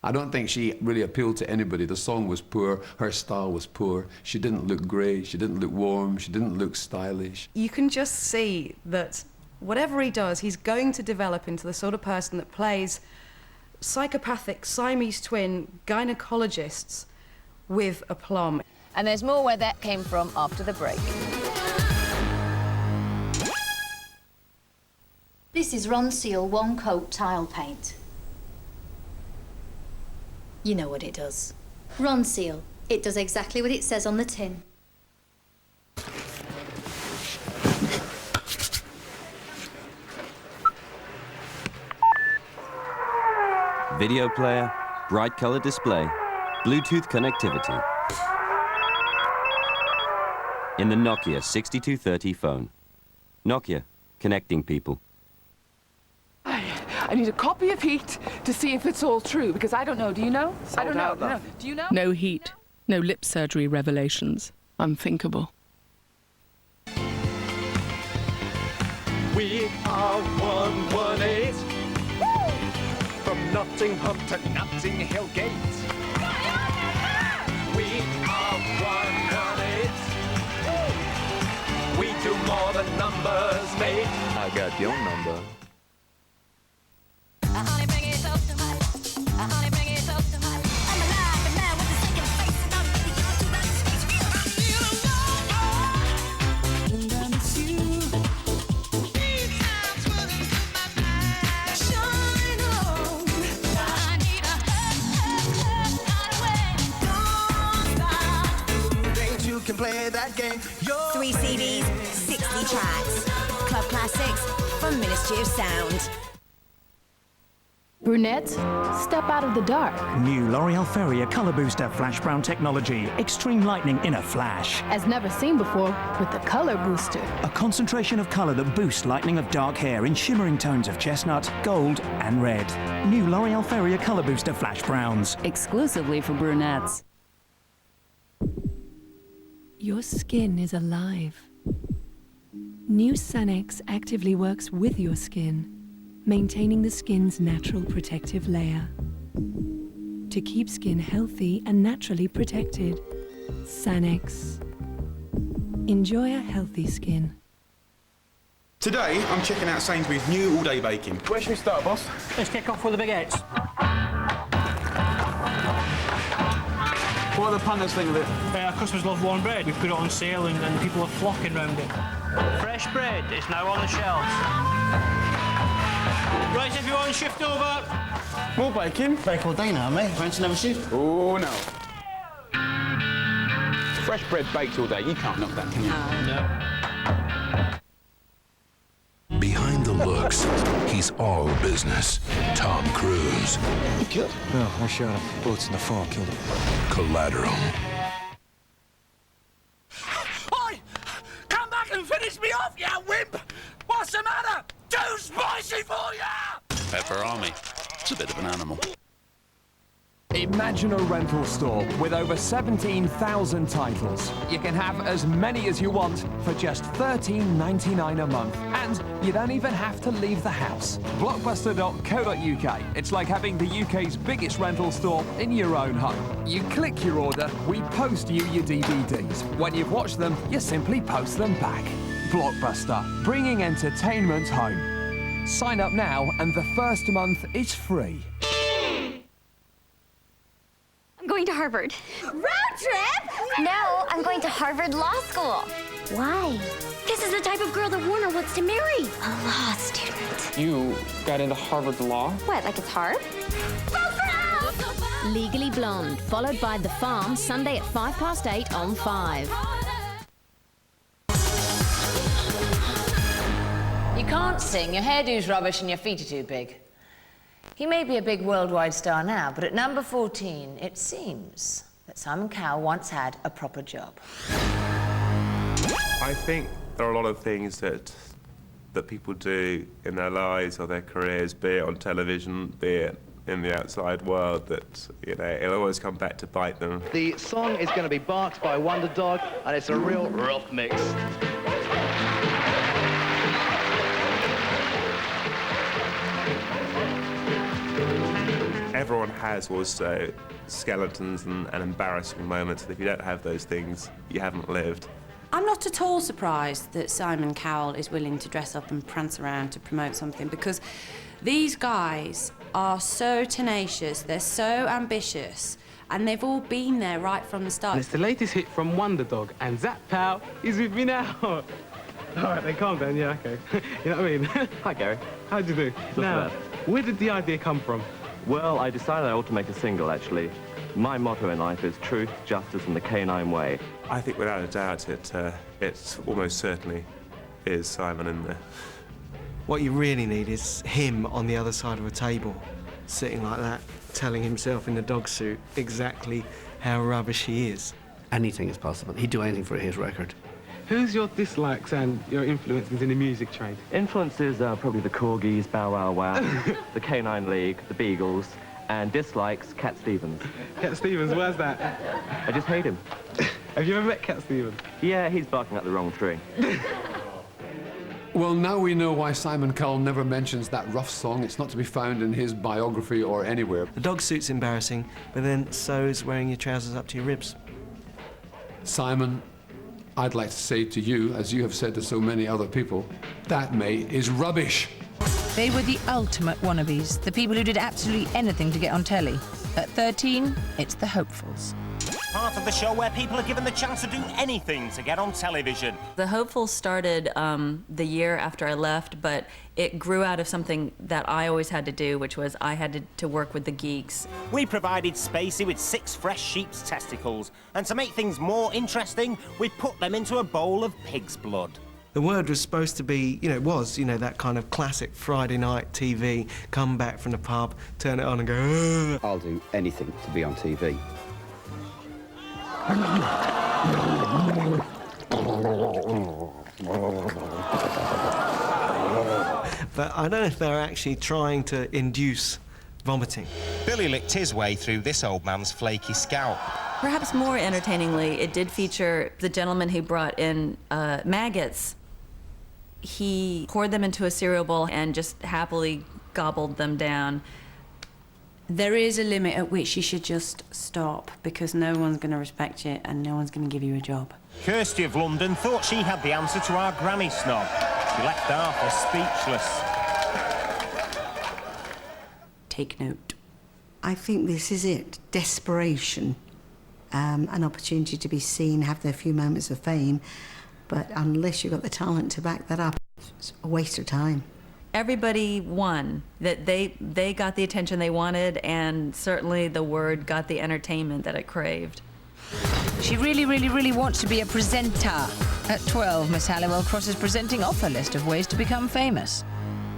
Speaker 9: I don't think she really appealed to anybody. The song was poor, her style was poor. She didn't look great, she didn't look warm, she didn't look stylish.
Speaker 18: You can just see that whatever he does, he's going to develop into the sort of person that plays psychopathic Siamese twin gynecologists with aplomb.
Speaker 2: And there's more where that came from after the break.
Speaker 14: This is Ron Seal One Coat Tile Paint. You know what it does. Ron Seal. It does exactly what it says on the tin.
Speaker 15: Video player, bright color display, Bluetooth connectivity. In the Nokia 6230 phone. Nokia, connecting people.
Speaker 16: I need a copy of Heat to see if it's all true, because I don't know. Do you know? I don't know. No. Do you know?
Speaker 20: No Heat. No lip surgery revelations. Unthinkable.
Speaker 21: We are 118. From Nottingham to Notting Hill Gate. We are 118. We do more than numbers, mate.
Speaker 17: I got your number.
Speaker 22: Can play that game.
Speaker 30: 3 CDs, 60 tracks. Club classics from Ministry of Sound.
Speaker 31: Brunettes, step out of the dark.
Speaker 32: New L'Oreal Feria Colour Booster Flash Brown Technology. Extreme lightning in a flash.
Speaker 31: As never seen before with the Colour Booster.
Speaker 32: A concentration of colour that boosts lightening of dark hair in shimmering tones of chestnut, gold and red. New L'Oreal Feria Colour Booster Flash Browns.
Speaker 33: Exclusively for brunettes.
Speaker 34: Your skin is alive. New Sanex actively works with your skin, maintaining the skin's natural protective layer. To keep skin healthy and naturally protected, Sanex. Enjoy a healthy skin.
Speaker 35: Today, I'm checking out Sainsbury's new all-day baking. Where should we start, boss?
Speaker 36: Let's kick off with the baguettes.
Speaker 35: What do the punters think of it?
Speaker 36: Our customers love warm bread. We put it on sale and people are flocking round it. Fresh bread is now on the shelves. Right, everyone, shift over.
Speaker 35: More bacon?
Speaker 37: Bake all day now, mate. Fancy another shift?
Speaker 35: Oh, no. Fresh bread baked all day. You can't knock that, can you?
Speaker 36: No.
Speaker 38: Behind the looks, he's all business. Tom Cruise.
Speaker 37: You killed? No, I shot him. Bullets in the fall killed him.
Speaker 38: Collateral.
Speaker 21: Oi! Come back and finish me off, you wimp! What's the matter? Too spicy for ya!
Speaker 1: Pepperami. It's a bit of an animal.
Speaker 21: Imagine a rental store with over 17,000 titles. You can have as many as you want for just $13.99 a month. And you don't even have to leave the house. Blockbuster.co.uk. It's like having the UK's biggest rental store in your own home. You click your order, we post you your DVDs. When you've watched them, you simply post them back. Blockbuster, bringing entertainment home. Sign up now and the first month is free.
Speaker 3: I'm going to Harvard.
Speaker 30: Road trip?
Speaker 3: No, I'm going to Harvard Law School.
Speaker 30: Why?
Speaker 3: This is the type of girl that Warner wants to marry.
Speaker 30: A law student.
Speaker 17: You got into Harvard Law?
Speaker 3: What, like it's hard?
Speaker 30: Legally Blonde, followed by The Farm, Sunday at 8:05 on 5.
Speaker 2: You can't sing, your hairdo's rubbish and your feet are too big. He may be a big worldwide star now, but at number 14, it seems that Simon Cowell once had a proper job.
Speaker 4: I think there are a lot of things that people do in their lives or their careers, be it on television, be it in the outside world, that, you know, it'll always come back to bite them.
Speaker 5: The song is going to be Barked by Wonder Dog, and it's a real rough mix.
Speaker 4: Everyone has also skeletons and embarrassing moments. If you don't have those things, you haven't lived.
Speaker 5: I'm not at all surprised that Simon Cowell is willing to dress up and prance around to promote something, because these guys are so tenacious, they're so ambitious, and they've all been there right from the start.
Speaker 6: And it's the latest hit from Wonder Dog, and Zach Powell is with me now. All right, then calm down, yeah, OK. You know what I mean?
Speaker 8: Hi, Gary.
Speaker 6: How'd you do? Now, where did the idea come from?
Speaker 8: Well, I decided I ought to make a single, actually. My motto in life is truth, justice, and the canine way.
Speaker 4: I think without a doubt it almost certainly is Simon in there.
Speaker 13: What you really need is him on the other side of a table, sitting like that, telling himself in the dog suit exactly how rubbish he is.
Speaker 10: Anything is possible. He'd do anything for his record.
Speaker 6: Who's your dislikes and your influences in the music trade?
Speaker 8: Influences probably the Corgis, Bow Wow Wow, the Canine League, the Beagles, and dislikes, Cat Stevens.
Speaker 6: Cat Stevens, where's that?
Speaker 8: I just hate him.
Speaker 6: Have you ever met Cat Stevens?
Speaker 8: Yeah, he's barking up the wrong tree.
Speaker 9: Well, now we know why Simon Cowell never mentions that rough song. It's not to be found in his biography or anywhere.
Speaker 13: The dog suit's embarrassing, but then so's wearing your trousers up to your ribs.
Speaker 9: Simon, I'd like to say to you, as you have said to so many other people, that, mate, is rubbish.
Speaker 2: They were the ultimate wannabes, the people who did absolutely anything to get on telly. At 13, it's the hopefuls.
Speaker 11: Part of the show where people are given the chance to do anything to get on television.
Speaker 7: The Hopefuls started the year after I left, but it grew out of something that I always had to do, which was I had to work with the geeks.
Speaker 11: We provided Spacey with 6 fresh sheep's testicles, and to make things more interesting, we put them into a bowl of pig's blood.
Speaker 13: The word was supposed to be, that kind of classic Friday night TV, come back from the pub, turn it on and go, ugh.
Speaker 12: I'll do anything to be on TV.
Speaker 13: But I don't know if they're actually trying to induce vomiting.
Speaker 11: Billy licked his way through this old man's flaky scalp.
Speaker 7: Perhaps more entertainingly, it did feature the gentleman who brought in maggots. He poured them into a cereal bowl and just happily gobbled them down.
Speaker 5: There is a limit at which you should just stop, because no one's going to respect you and no one's going to give you a job.
Speaker 11: Kirsty of London thought she had the answer to our Grammy snob. She left Arthur speechless.
Speaker 5: Take note.
Speaker 19: I think this is it. Desperation. An opportunity to be seen, have their few moments of fame, but unless you've got the talent to back that up, it's a waste of time.
Speaker 7: Everybody won, that they got the attention they wanted, and certainly the Word got the entertainment that it craved.
Speaker 2: She really, really, really wants to be a presenter. At 12, Miss Halliwell crosses presenting off her list of ways to become famous.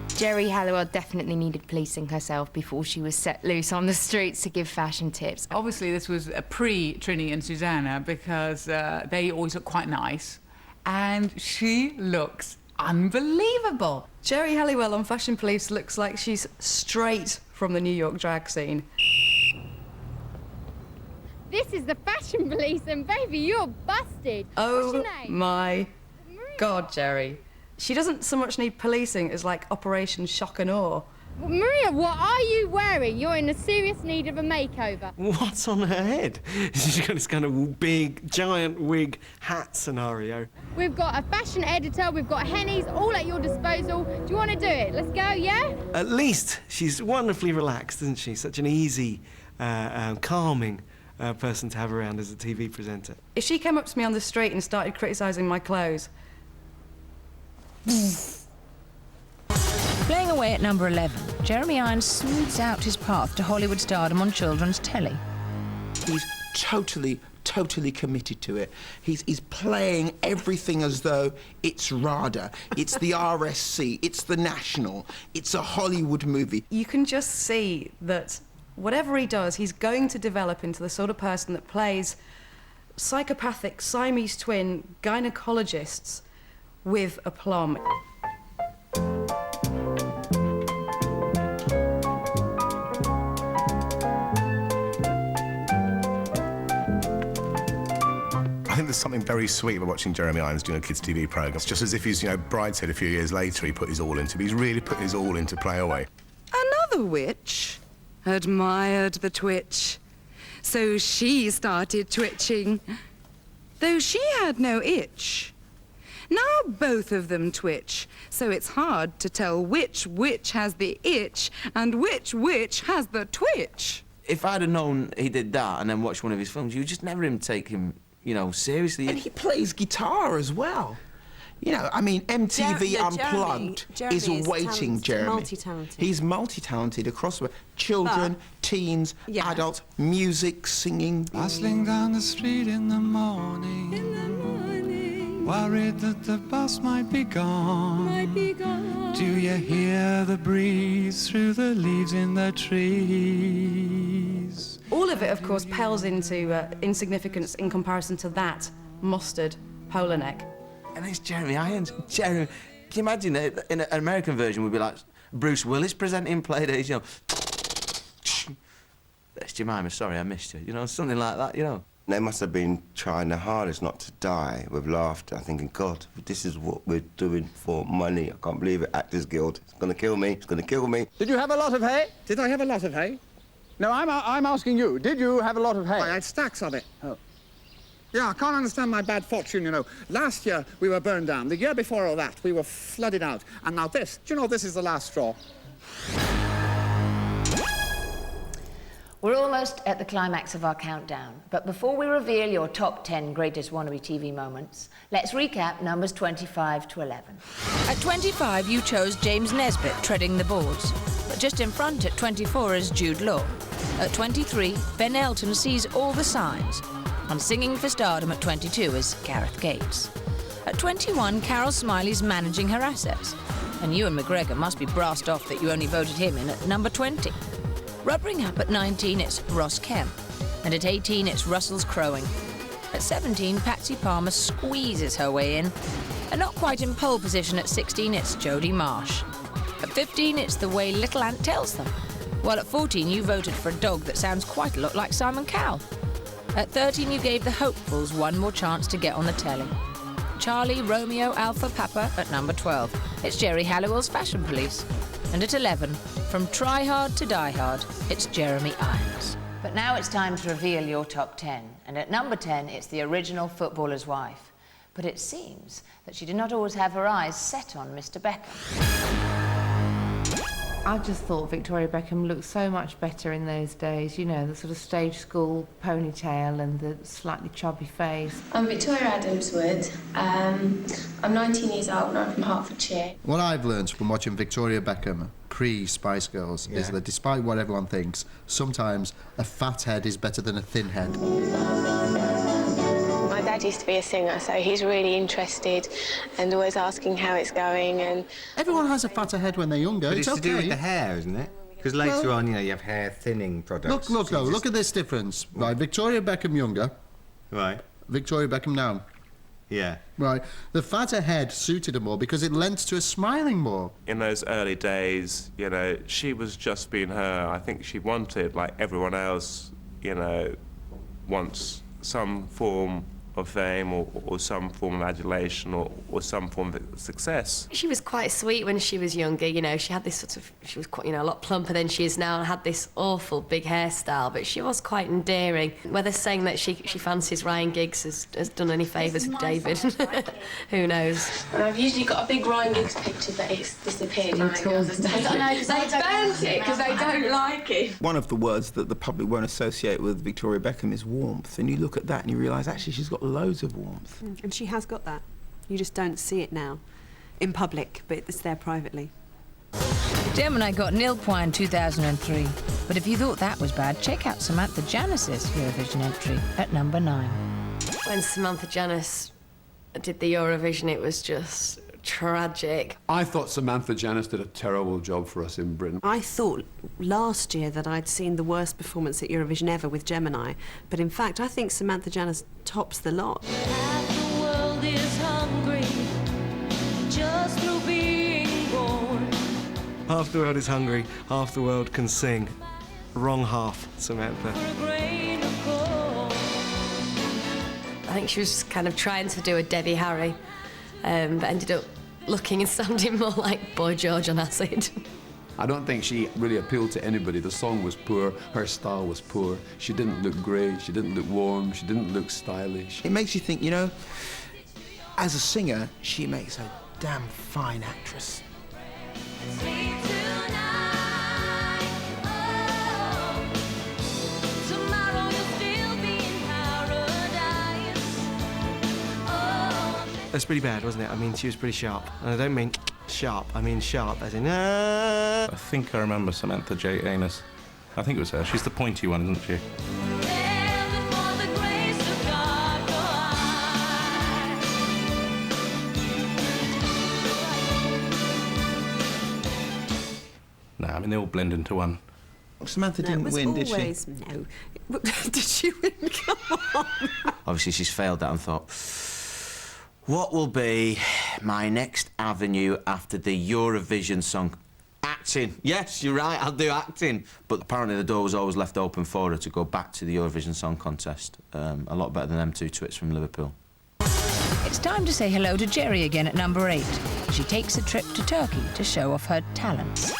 Speaker 22: Geri Halliwell definitely needed policing herself before she was set loose on the streets to give fashion tips.
Speaker 16: Obviously, this was pre-Trinny and Susanna, because they always look quite nice. And she looks unbelievable.
Speaker 14: Jerry Halliwell on Fashion Police looks like she's straight from the New York drag scene.
Speaker 15: This is the Fashion Police, and baby, you're busted.
Speaker 14: Oh
Speaker 15: What's your name?
Speaker 14: my God, Jerry. She doesn't so much need policing as like Operation Shock and Awe.
Speaker 15: Well, Maria, what are you wearing? You're in serious need of a makeover.
Speaker 13: What's on her head? She's got this kind of big, giant wig hat scenario.
Speaker 15: We've got a fashion editor, we've got Henny's, all at your disposal. Do you want to do it? Let's go, yeah?
Speaker 13: At least she's wonderfully relaxed, isn't she? Such an easy, calming person to have around as a TV presenter.
Speaker 14: If she came up to me on the street and started criticising my clothes...
Speaker 2: Playing away at number 11, Jeremy Irons smooths out his path to Hollywood stardom on children's telly.
Speaker 18: He's totally committed to it. He's playing everything as though it's RADA, it's the RSC, it's the National, it's a Hollywood movie.
Speaker 14: You can just see that whatever he does, he's going to develop into the sort of person that plays psychopathic Siamese twin gynecologists with aplomb.
Speaker 20: I think there's something very sweet about watching Jeremy Irons doing a kids' TV programme. It's just as if he's, Brideshead a few years later, he put his all into it. He's really put his all into Play Away.
Speaker 23: Another witch admired the twitch, so she started twitching, though she had no itch. Now both of them twitch, so it's hard to tell which witch has the itch and which witch has the twitch.
Speaker 24: If I'd have known he did that and then watched one of his films, you just never take him, seriously.
Speaker 18: And he plays guitar as well. MTV Unplugged is awaiting Jeremy.
Speaker 23: Multi-talented.
Speaker 18: He's multi-talented across the children, teens, adults, music, singing.
Speaker 25: Bustling down the street in the morning, worried that the bus might be gone. Do you hear the breeze through the leaves in the trees?
Speaker 14: All of it, of course, pales into insignificance in comparison to that mustard polar neck.
Speaker 24: And it's Jeremy Irons. Jeremy, can you imagine it? In an American version, would be like Bruce Willis presenting Playdays, That's Jemima, sorry, I missed you. Something like that,
Speaker 26: They must have been trying their hardest not to die with laughter, thinking, God, this is what we're doing for money. I can't believe it, Actors Guild. It's gonna kill me, it's gonna kill me.
Speaker 27: Did you have a lot of hay? Did I have a lot of hay? No, I'm asking you, did you have a lot of hay? I had stacks of it. Oh. Yeah, I can't understand my bad fortune, Last year, we were burned down. The year before all that, we were flooded out. And now this, this is the last straw.
Speaker 2: We're almost at the climax of our countdown, but before we reveal your top 10 greatest wannabe TV moments, let's recap numbers 25 to 11. At 25, you chose James Nesbitt treading the boards, but just in front at 24 is Jude Law. At 23, Ben Elton sees all the signs. On Singing for Stardom at 22 is Gareth Gates. At 21, Carol Smiley's managing her assets, and Ewan McGregor must be brassed off that you only voted him in at number 20. Rubbering up at 19, it's Ross Kemp, and at 18, it's Russell's crowing. At 17, Patsy Palmer squeezes her way in, and not quite in pole position at 16, it's Jodie Marsh. At 15, it's the way Little Ant tells them, while at 14, you voted for a dog that sounds quite a lot like Simon Cowell. At 13, you gave the hopefuls one more chance to get on the telly. Charlie, Romeo, Alpha, Papa at number 12. It's Jerry Halliwell's Fashion Police. And at 11, from Try Hard to Die Hard, it's Jeremy Irons. But now it's time to reveal your top 10. And at number 10, it's the original footballer's wife. But it seems that she did not always have her eyes set on Mr. Beckham.
Speaker 22: I just thought Victoria Beckham looked so much better in those days, the sort of stage school ponytail and the slightly chubby face.
Speaker 28: I'm Victoria Adamswood. I'm 19 years old and I'm from Hertfordshire.
Speaker 29: What I've learned from watching Victoria Beckham pre-Spice Girls is that despite what everyone thinks, sometimes a fat head is better than a thin head.
Speaker 28: My dad used to be a singer, so he's really interested and always asking how it's going. And
Speaker 29: everyone has a fatter head when they're younger.
Speaker 31: But it's
Speaker 29: okay.
Speaker 31: to do with the hair, isn't it? Because later on, you have hair thinning products.
Speaker 29: Look at this difference. Right, Victoria Beckham younger.
Speaker 31: Right.
Speaker 29: Victoria Beckham now.
Speaker 31: Yeah.
Speaker 29: Right. The fatter head suited her more because it lent to her smiling more.
Speaker 1: In those early days, you know, she was just being her. I think she wanted, like everyone else, you know, wants some form of fame or some form of adulation or some form of success.
Speaker 7: She was quite sweet when she was younger, you know, she had this sort of, she was quite, you know, a lot plumper than she is now and had this awful big hairstyle, but she was quite endearing. Whether saying that she fancies Ryan Giggs has done any favours with David, who knows.
Speaker 28: And I've usually got a big Ryan Giggs picture, but it's disappeared. I know, because they burnt it because they don't like it.
Speaker 18: One of the words that the public won't associate with Victoria Beckham is warmth, and you look at that and you realise actually she's got loads of warmth.
Speaker 3: And she has got that. You just don't see it now in public, but it's there privately.
Speaker 2: Gemini got nil point in 2003, but if you thought that was bad, check out Samantha Janice's Eurovision entry at number 9.
Speaker 7: When Samantha Janice did the Eurovision, it was just tragic.
Speaker 4: I thought Samantha Janice did a terrible job for us in Britain.
Speaker 3: I thought last year that I'd seen the worst performance at Eurovision ever with Gemini, but in fact I think Samantha Janice tops the lot.
Speaker 6: Half the world is hungry just through being born.
Speaker 13: Half the world is hungry, half the world can sing. Wrong half, Samantha.
Speaker 7: I think she was kind of trying to do a Debbie Harry, but ended up looking and sounding more like Boy George on acid.
Speaker 4: I don't think she really appealed to anybody. The song was poor, her style was poor. She didn't look great, she didn't look warm, she didn't look stylish.
Speaker 18: It makes you think, you know, as a singer, she makes a damn fine actress.
Speaker 13: That's pretty bad, wasn't it? I mean, she was pretty sharp. And I don't mean sharp, I mean sharp, as in... I
Speaker 1: think I remember Samantha J. Anus. I think it was her. She's the pointy one, isn't she? No, I mean, they all blend into one.
Speaker 18: Samantha didn't win, did she?
Speaker 3: No. Did she win? Come on.
Speaker 24: Obviously, she's failed that and thought, what will be my next avenue after the Eurovision song? Acting. Yes, you're right, I'll do acting. But apparently the door was always left open for her to go back to the Eurovision Song Contest. A lot better than them two twits from Liverpool.
Speaker 2: It's time to say hello to Jerry again at number 8. She takes a trip to Turkey to show off her talents.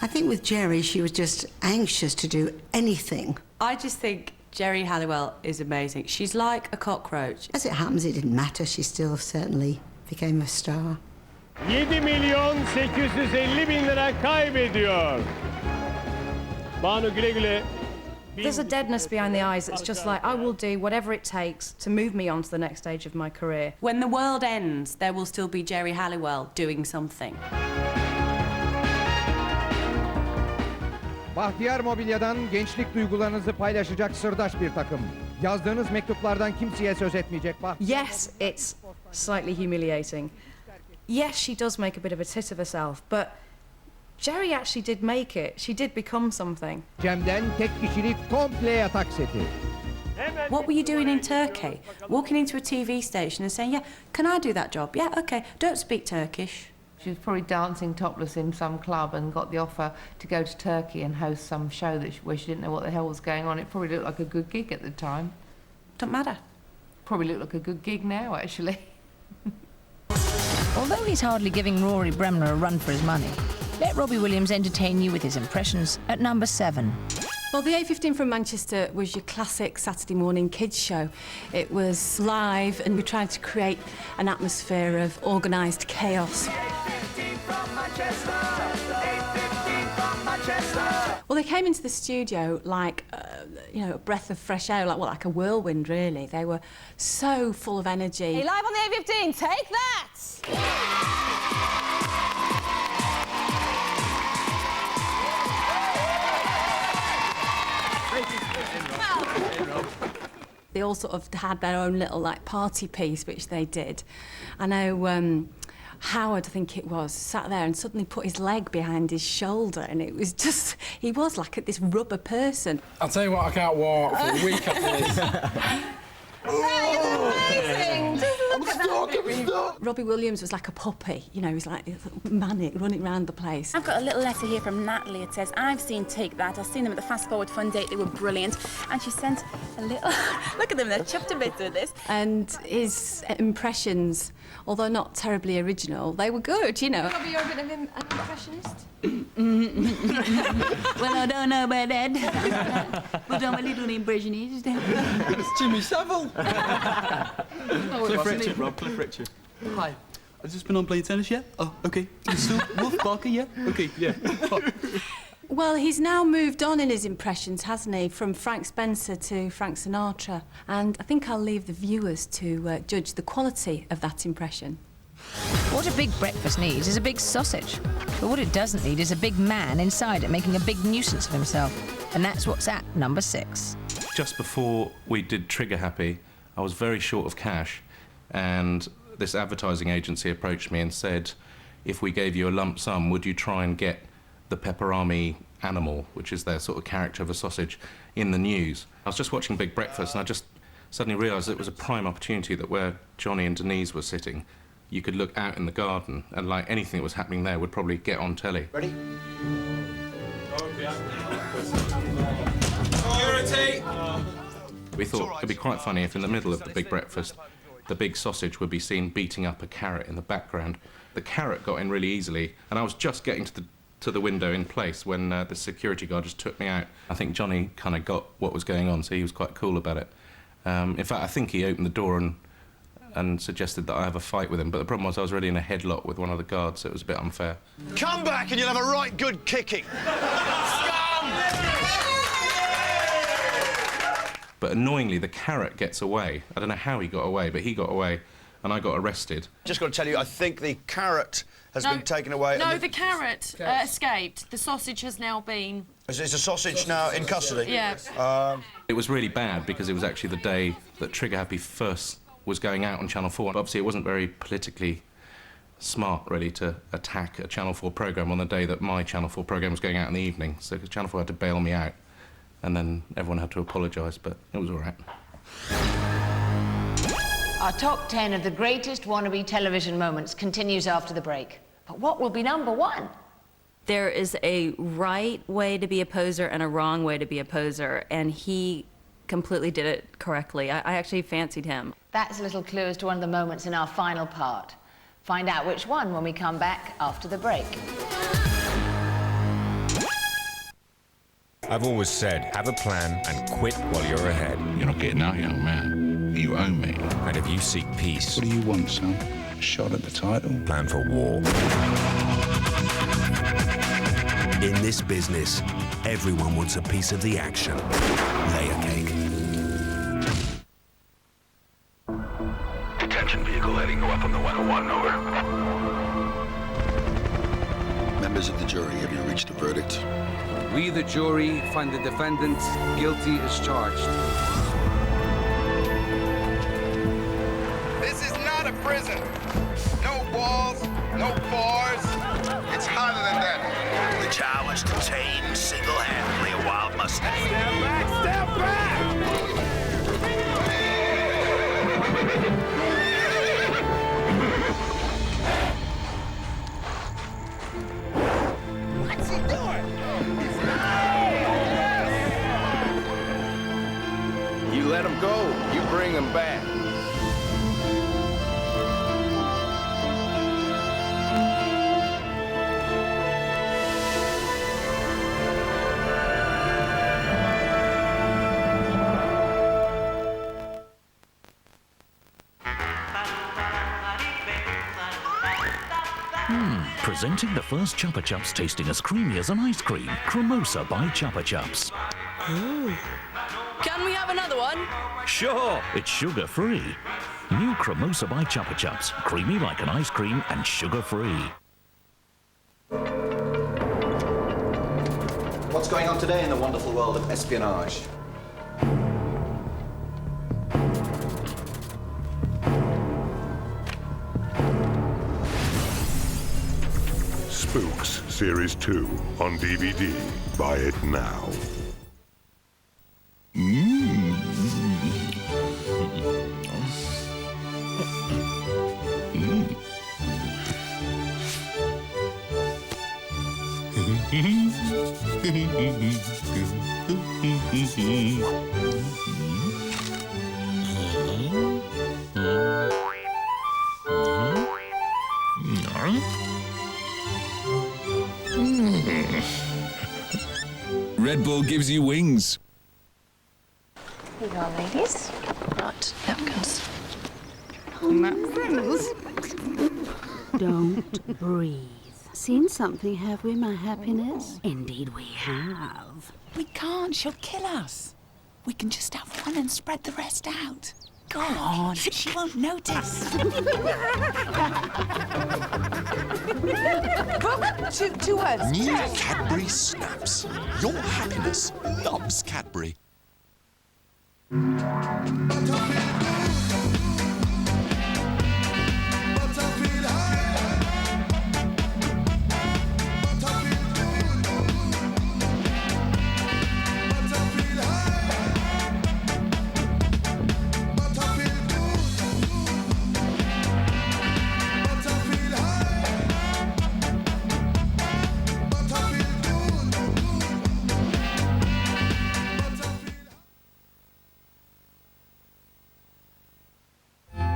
Speaker 19: I think with Jerry, she was just anxious to do anything.
Speaker 5: I just think Jerry Halliwell is amazing. She's like a cockroach.
Speaker 19: As it happens, it didn't matter. She still certainly became a star.
Speaker 8: 7.850.000 lira kaybediyor. Banu güle güle.
Speaker 14: There's a deadness behind the eyes that's just like, I will do whatever it takes to move me on to the next stage of my career.
Speaker 5: When the world ends, there will still be Jerry Halliwell doing something.
Speaker 27: Bahtiyar Mobilya'dan gençlik duygularınızı paylaşacak sırdaş bir takım. Yazdığınız mektuplardan kimseye söz etmeyecek.
Speaker 14: Yes, it's slightly humiliating. Yes, she does make a bit of a tit of herself, but Jerry actually did make it. She did become something.
Speaker 27: Cem'den tek kişilik komple yatak seti.
Speaker 5: What were you doing in Turkey? Walking into a TV station and saying, yeah, can I do that job? Yeah, OK, don't speak Turkish.
Speaker 22: She was probably dancing topless in some club and got the offer to go to Turkey and host some show where she didn't know what the hell was going on. It probably looked like a good gig at the time.
Speaker 5: Don't matter.
Speaker 22: Probably looked like a good gig now, actually.
Speaker 2: Although he's hardly giving Rory Bremner a run for his money, let Robbie Williams entertain you with his impressions at number 7.
Speaker 3: Well, the 8:15 from Manchester was your classic Saturday morning kids show. It was live and we tried to create an atmosphere of organised chaos. Well, they came into the studio like, you know, a breath of fresh air, like a whirlwind, really. They were so full of energy.
Speaker 15: Hey, live on the A15, take that!
Speaker 3: They all sort of had their own little, like, party piece, which they did. I know Howard, I think it was, sat there and suddenly put his leg behind his shoulder, and it was just, he was like this rubber person.
Speaker 9: I'll tell you what, I can't walk for a week after this.
Speaker 15: That is amazing! Just
Speaker 3: Robbie Williams was like a puppy, you know, he was like manic, running around the place.
Speaker 9: I've got a little letter here from Natalie. It says, I've seen Take That. I've seen them at the Fast Forward Fun Date. They were brilliant. And she sent a little... Look at them, they're chuffed a bit with this.
Speaker 3: And his impressions, although not terribly original, they were good, you know.
Speaker 9: Robbie, you're a bit of an impressionist? Well, I don't know about that. But I'm a little impressionist.
Speaker 10: It's Jimmy Savile.
Speaker 11: Cliff Richard, Rob, Cliff Richard.
Speaker 10: Hi. Has this been on Playing Tennis yet? Oh, OK. Still Wolf Barker, yeah? OK, yeah.
Speaker 3: Well, he's now moved on in his impressions, hasn't he? From Frank Spencer to Frank Sinatra. And I think I'll leave the viewers to judge the quality of that impression.
Speaker 2: What a big breakfast needs is a big sausage. But what it doesn't need is a big man inside it making a big nuisance of himself. And that's what's at number 6.
Speaker 12: Just before we did Trigger Happy, I was very short of cash, and this advertising agency approached me and said, if we gave you a lump sum, would you try and get the pepperami animal, which is their sort of character of a sausage, in the news? I was just watching Big Breakfast, and I just suddenly realised it was a prime opportunity that where Johnny and Denise were sitting, you could look out in the garden, and like anything that was happening there would probably get on telly.
Speaker 10: Ready?
Speaker 12: Security! We thought it'd be quite funny if in the middle of the Big Breakfast, the big sausage would be seen beating up a carrot in the background. The carrot got in really easily, and I was just getting to the window in place when the security guard just took me out. I think Johnny kind of got what was going on, so he was quite cool about it. In fact, I think he opened the door and suggested that I have a fight with him, but the problem was I was already in a headlock with one of the guards, so it was a bit unfair.
Speaker 16: Come back and you'll have a right good kicking.
Speaker 12: But annoyingly, the carrot gets away. I don't know how he got away, but he got away, and I got arrested.
Speaker 16: Just got to tell you, I think the carrot has been taken away.
Speaker 17: No, the carrot escaped. The sausage has now been...
Speaker 16: Is a sausage now in custody?
Speaker 17: Yeah.
Speaker 12: It was really bad because it was actually the day that Trigger Happy first was going out on Channel 4. Obviously, it wasn't very politically smart, really, to attack a Channel 4 programme on the day that my Channel 4 programme was going out in the evening. So Channel 4 had to bail me out, and then everyone had to apologise, but it was all right.
Speaker 2: Our top 10 of the greatest wannabe television moments continues after the break. But what will be number 1?
Speaker 20: There is a right way to be a poser and a wrong way to be a poser, and he completely did it correctly. I actually fancied him.
Speaker 2: That's a little clue as to one of the moments in our final part. Find out which one when we come back after the break.
Speaker 21: I've always said, have a plan and quit while you're ahead. You're not getting out, young man. You owe me. And if you seek peace... What do you want, son? A shot at the title? Plan for war.
Speaker 23: In this business, everyone wants a piece of the action. Layer cake.
Speaker 25: Detention vehicle heading north on the 101, over.
Speaker 30: Members of the jury, have you reached a verdict?
Speaker 32: We, the jury, find the defendant guilty as charged.
Speaker 33: This is not a prison. No walls, no bars. It's harder than that.
Speaker 23: The child was to tame single-handedly a wild Mustang.
Speaker 33: Step back, step back! What's he doing?
Speaker 25: You let him go, you bring him back.
Speaker 34: Presenting the first Chupa Chups tasting as creamy as an ice cream. Cremosa by Chupa Chups.
Speaker 17: Can we have another one?
Speaker 34: Sure, it's sugar-free. New Cremosa by Chupa Chups. Creamy like an ice cream and sugar-free.
Speaker 35: What's going on today in the wonderful world of espionage?
Speaker 25: Spooks Series 2 on DVD. Buy it now.
Speaker 21: Red Bull gives you wings.
Speaker 1: Here you are, ladies. Right, napkins.
Speaker 4: Napkins? Don't breathe. Seen something, have we, my happiness? Indeed we have.
Speaker 6: We can't, she'll kill us. We can just have one and spread the rest out. Go on, she won't notice.
Speaker 7: Two words.
Speaker 8: New Cadbury Snaps. Your happiness loves Cadbury.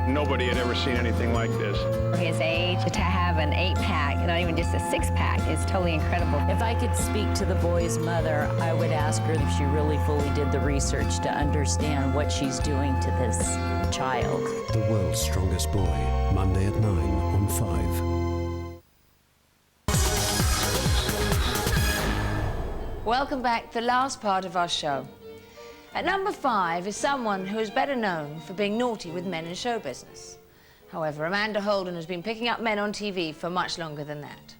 Speaker 13: Nobody had ever seen anything like this.
Speaker 14: His age, to have an 8-pack, not even just a 6-pack, is totally incredible.
Speaker 18: If I could speak to the boy's mother, I would ask her if she really fully did the research to understand what she's doing to this child.
Speaker 23: The World's Strongest Boy, Monday at 9 on 5.
Speaker 2: Welcome back to the last part of our show. At number 5 is someone who is better known for being naughty with men in show business. However, Amanda Holden has been picking up men on TV for much longer than that.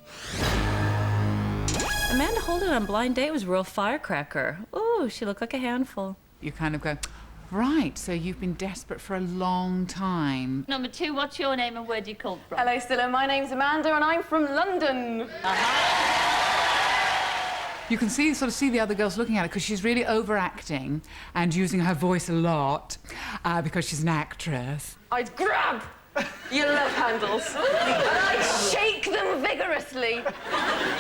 Speaker 20: Amanda Holden on Blind Date was a real firecracker. Ooh, she looked like a handful.
Speaker 19: You kind of go, right, so you've been desperate for a long time.
Speaker 24: Number 2, what's your name and where do you come from?
Speaker 26: Hello, Stella. My name's Amanda and I'm from London.
Speaker 19: You can see the other girls looking at her because she's really overacting and using her voice a lot because she's an actress.
Speaker 26: I'd grab your love handles and I'd shake them vigorously.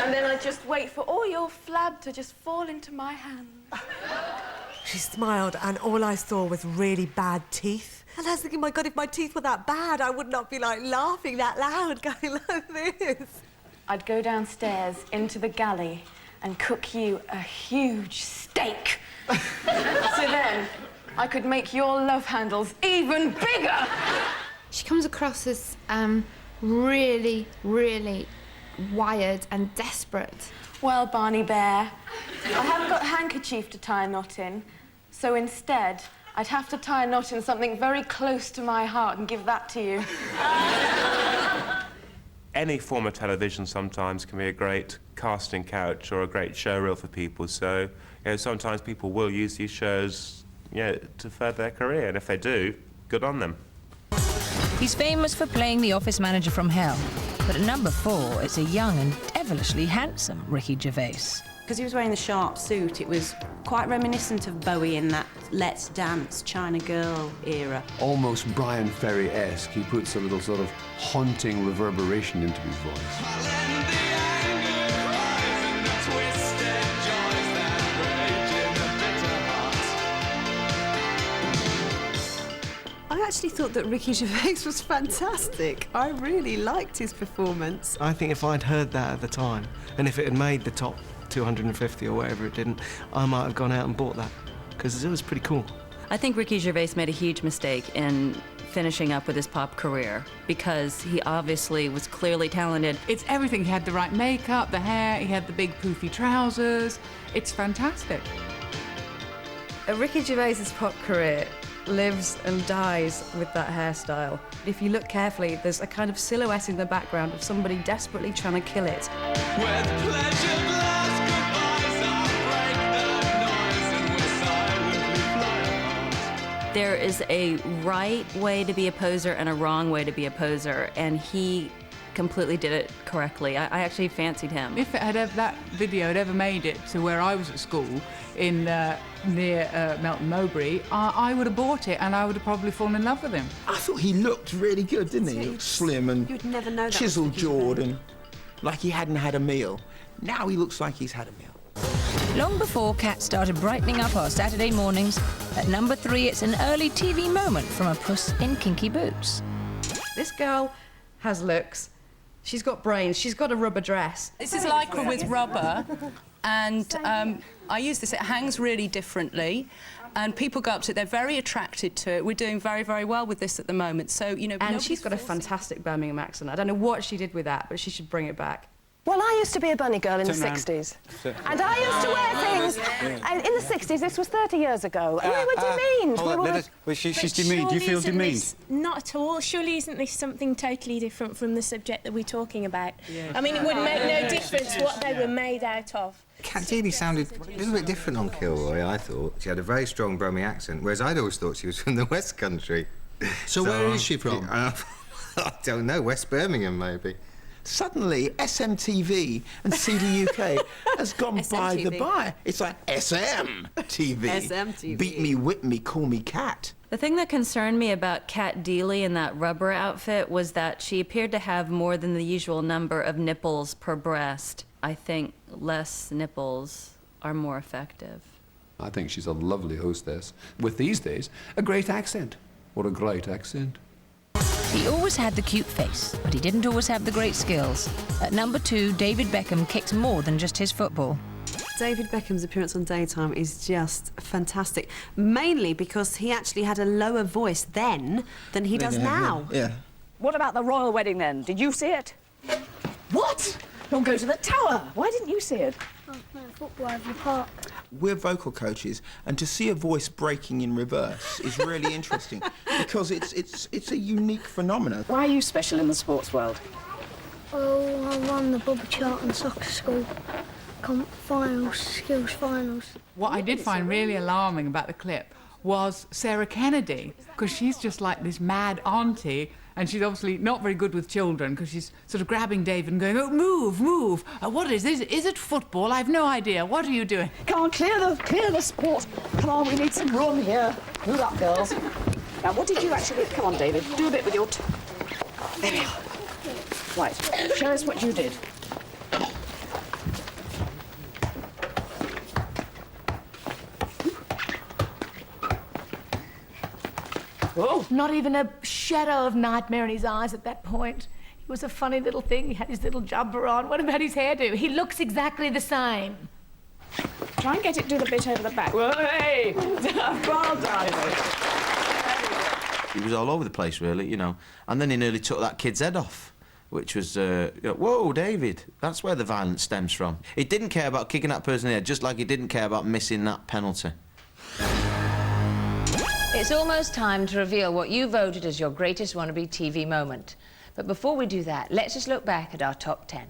Speaker 26: And then I'd just wait for all your flab to just fall into my hand.
Speaker 27: She smiled and all I saw was really bad teeth. And I was thinking, my God, if my teeth were that bad, I would not be like laughing that loud, going like this.
Speaker 26: I'd go downstairs into the galley and cook you a huge steak. So then I could make your love handles even bigger.
Speaker 15: She comes across as really, really wired and desperate.
Speaker 26: Well, Barney Bear, I haven't got a handkerchief to tie a knot in, so instead I'd have to tie a knot in something very close to my heart and give that to you.
Speaker 28: Any form of television sometimes can be a great casting couch or a great showreel for people. So, sometimes people will use these shows, to further their career, and if they do, good on them.
Speaker 2: He's famous for playing the office manager from Hell, but at number 4 it's a young and devilishly handsome Ricky Gervais.
Speaker 5: Because he was wearing the sharp suit, it was quite reminiscent of Bowie in that Let's Dance, China Girl era.
Speaker 29: Almost Brian Ferry-esque. He puts a little sort of haunting reverberation into his voice.
Speaker 4: I actually thought that Ricky Gervais was fantastic. I really liked his performance.
Speaker 31: I think if I'd heard that at the time, and if it had made the top 250 or whatever it didn't, I might have gone out and bought that, because it was pretty cool.
Speaker 20: I think Ricky Gervais made a huge mistake in finishing up with his pop career because he obviously was clearly talented.
Speaker 19: It's everything. He had the right makeup, the hair, he had the big poofy trousers. It's fantastic.
Speaker 4: Ricky Gervais's pop career lives and dies with that hairstyle. If you look carefully, there's a kind of silhouette in the background of somebody desperately trying to kill it.
Speaker 20: There is a right way to be a poser and a wrong way to be a poser, and he completely did it correctly. I actually fancied him.
Speaker 19: If that video had ever made it to where I was at school in near Melton Mowbray, I would have bought it and I would have probably fallen in love with him.
Speaker 36: I thought he looked really good, didn't he? He looked slim and
Speaker 4: You'd never know that
Speaker 36: chisel-jawed and like he hadn't had a meal. Now he looks like he's had a meal.
Speaker 2: Long before Cat started brightening up our Saturday mornings, at number 3 it's an early TV moment from a Puss in Kinky Boots.
Speaker 4: This girl has looks. She's got brains. She's got a rubber dress.
Speaker 3: This is lycra with rubber, and I use this. It hangs really differently, and people go up to it. They're very attracted to it. We're doing very, very well with this at the moment. So, you know...
Speaker 4: And she's got a fantastic Birmingham accent. I don't know what she did with that, but she should bring it back.
Speaker 7: Well, I used to be a bunny girl in the 60s. And I used to wear things... And in the 60s, this was 30 years ago. And we were demeaned.
Speaker 9: She's demeaned. Do you feel demeaned?
Speaker 10: Not at all. Surely isn't this something totally different from the subject that we're talking about? Yes. I mean, it would make no difference what they were made out of.
Speaker 11: Cat Deely sounded a little bit different on Kilroy, I thought. She had a very strong Brummie accent, whereas I'd always thought she was from the West Country.
Speaker 36: So where is she from?
Speaker 11: I don't know, West Birmingham, maybe.
Speaker 36: Suddenly, SMTV and CD UK has gone by the by. It's like SMTV.
Speaker 7: SMTV.
Speaker 36: Beat me, whip me, call me Cat.
Speaker 20: The thing that concerned me about Cat Deely in that rubber outfit was that she appeared to have more than the usual number of nipples per breast. I think less nipples are more effective.
Speaker 29: I think she's a lovely hostess. With these days, a great accent. What a great accent.
Speaker 2: He always had the cute face, but he didn't always have the great skills. At number 2, David Beckham kicks more than just his football.
Speaker 12: David Beckham's appearance on Daytime is just fantastic, mainly because he actually had a lower voice then than he does now.
Speaker 36: Yeah.
Speaker 14: What about the royal wedding then? Did you see it? What? Don't go to the tower. Why didn't you see it?
Speaker 16: I was playing football over the park.
Speaker 36: We're vocal coaches, and to see a voice breaking in reverse is really interesting because it's a unique phenomenon.
Speaker 14: Why are you special in the sports world?
Speaker 16: Oh, I won the Bobby Charlton Soccer School finals, skills finals.
Speaker 19: What I did find really alarming about the clip was Sarah Kennedy, because she's just like this mad auntie, and she's obviously not very good with children because she's sort of grabbing David and going, oh, move, move. What is this? Is it football? I've no idea. What are you doing?
Speaker 14: Come on, clear the sport. Come on, we need some room here. Move up, girls. Now, what did you actually... Come on, David. Do a bit with your... There we are. Right. Show us what you did.
Speaker 17: Oh. Not even a shadow of nightmare in his eyes at that point. He was a funny little thing. He had his little jumper on. What about his hairdo? He looks exactly the same.
Speaker 10: Try and get it to the bit over the back.
Speaker 14: Hey! Well done.
Speaker 21: He was all over the place, really, you know. And then he nearly took that kid's head off, which was, you know, whoa, David, that's where the violence stems from. He didn't care about kicking that person in the head, just like he didn't care about missing that penalty.
Speaker 2: It's almost time to reveal what you voted as your greatest Wannabe TV moment. But before we do that, let's just look back at our top 10.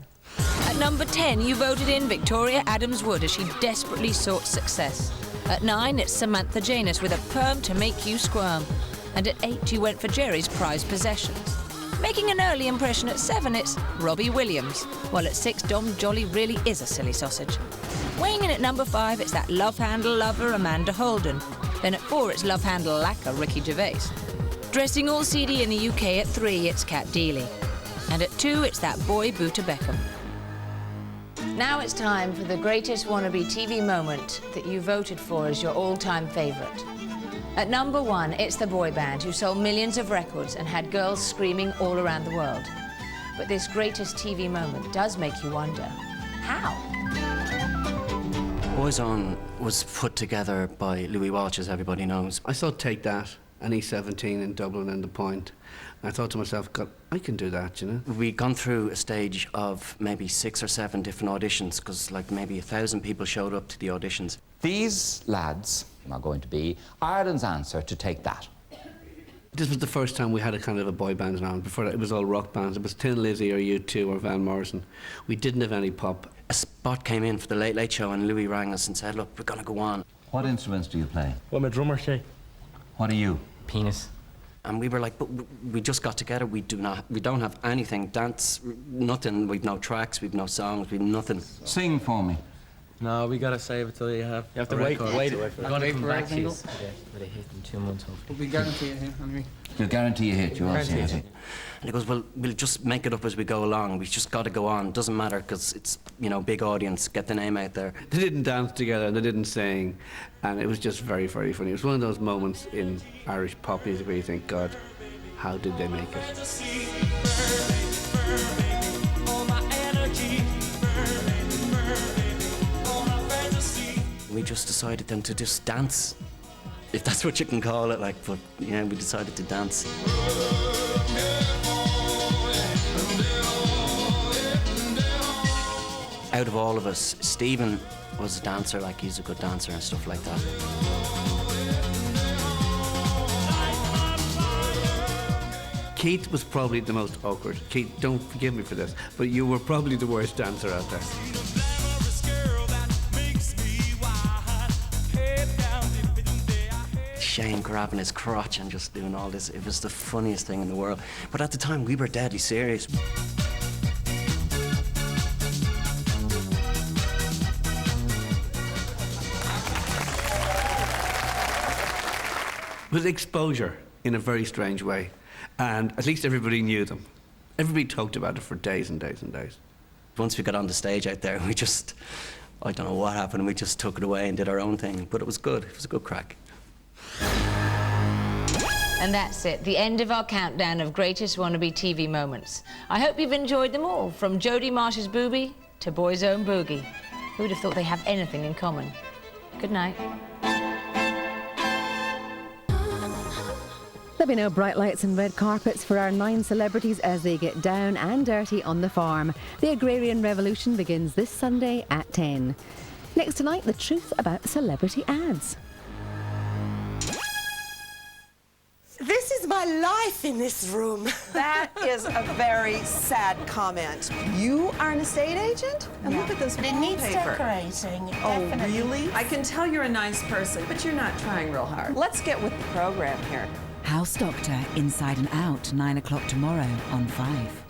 Speaker 2: At number 10, you voted in Victoria Adams-Wood as she desperately sought success. At 9, it's Samantha Janus with a perm to make you squirm. And at 8, you went for Jerry's prized possessions. Making an early impression at 7, it's Robbie Williams. While at 6, Dom Jolly really is a silly sausage. Weighing in at number 5, it's that love handle lover Amanda Holden. Then at 4, it's love handle lacquer Ricky Gervais. Dressing all seedy in the UK at 3, it's Cat Deely. And at 2, it's that boy Buta Beckham. Now it's time for the greatest Wannabe TV moment that you voted for as your all-time favourite. At number 1, it's the boy band who sold millions of records and had girls screaming all around the world. But this greatest TV moment does make you wonder, how?
Speaker 22: Boys On was put together by Louis Walsh, as everybody knows.
Speaker 29: I saw Take That and E17 in Dublin and The Point. I thought to myself, God, I can do that, you know?
Speaker 22: We'd gone through a stage of maybe 6 or 7 different auditions, because like maybe 1,000 people showed up to the auditions.
Speaker 25: These lads are going to be Ireland's answer to Take That.
Speaker 29: This was the first time we had a kind of a boy band around. Before that, it was all rock bands. It was Tin Lizzy or U2 or Van Morrison. We didn't have any pop.
Speaker 22: A spot came in for the Late Late Show and Louis rang us and said, look, we're going to go on.
Speaker 25: What instruments do you play?
Speaker 30: Well, I'm a drummer, say.
Speaker 25: What are you?
Speaker 30: Penis.
Speaker 22: And we were like, but we just got together. We don't have anything. Dance, nothing. We've no tracks. We've no songs. We've nothing.
Speaker 25: Sing for me.
Speaker 1: No, we gotta save it till you have.
Speaker 6: You have to wait for matches.
Speaker 1: But I hit in 2 months, hopefully.
Speaker 19: We guarantee a hit, anyway.
Speaker 25: We'll guarantee a hit, you won't see it.
Speaker 22: And he goes, well, we'll just make it up as we go along. We've just got to go on. Doesn't matter, because it's, you know, big audience. Get the name out there.
Speaker 29: They didn't dance together, they didn't sing, and it was just very, very funny. It was one of those moments in Irish pop music where you think, God, how did they make it?
Speaker 22: We just decided then to just dance, if that's what you can call it, like, but yeah, we decided to dance. Out of all of us, Stephen was a dancer, like he's a good dancer and stuff like that.
Speaker 29: Keith was probably the most awkward. Keith, don't forgive me for this, but you were probably the worst dancer out there.
Speaker 22: Shane grabbing his crotch and just doing all this, it was the funniest thing in the world. But at the time, we were deadly serious.
Speaker 29: It was exposure in a very strange way, and at least everybody knew them. Everybody talked about it for days and days and days.
Speaker 22: Once we got on the stage out there, we just, I don't know what happened, we just took it away and did our own thing. But it was good, it was a good crack.
Speaker 2: And that's it, the end of our countdown of greatest Wannabe TV moments. I hope you've enjoyed them all, from Jodie Marsh's Booby to Boy's Own Boogie. Who would have thought they have anything in common? Good night.
Speaker 8: There'll be no bright lights and red carpets for our 9 celebrities as they get down and dirty on the farm. The agrarian revolution begins this Sunday at 10. Next tonight, the truth about celebrity ads.
Speaker 13: This is my life in this room.
Speaker 15: That is a very sad comment. You are an estate agent? And look at this wallpaper.
Speaker 13: It needs decorating.
Speaker 15: Oh,
Speaker 13: definitely.
Speaker 15: really? I can tell you're a nice person, but you're not trying real hard. Let's get with the program here.
Speaker 1: House Doctor, Inside and Out, 9 o'clock tomorrow on 5.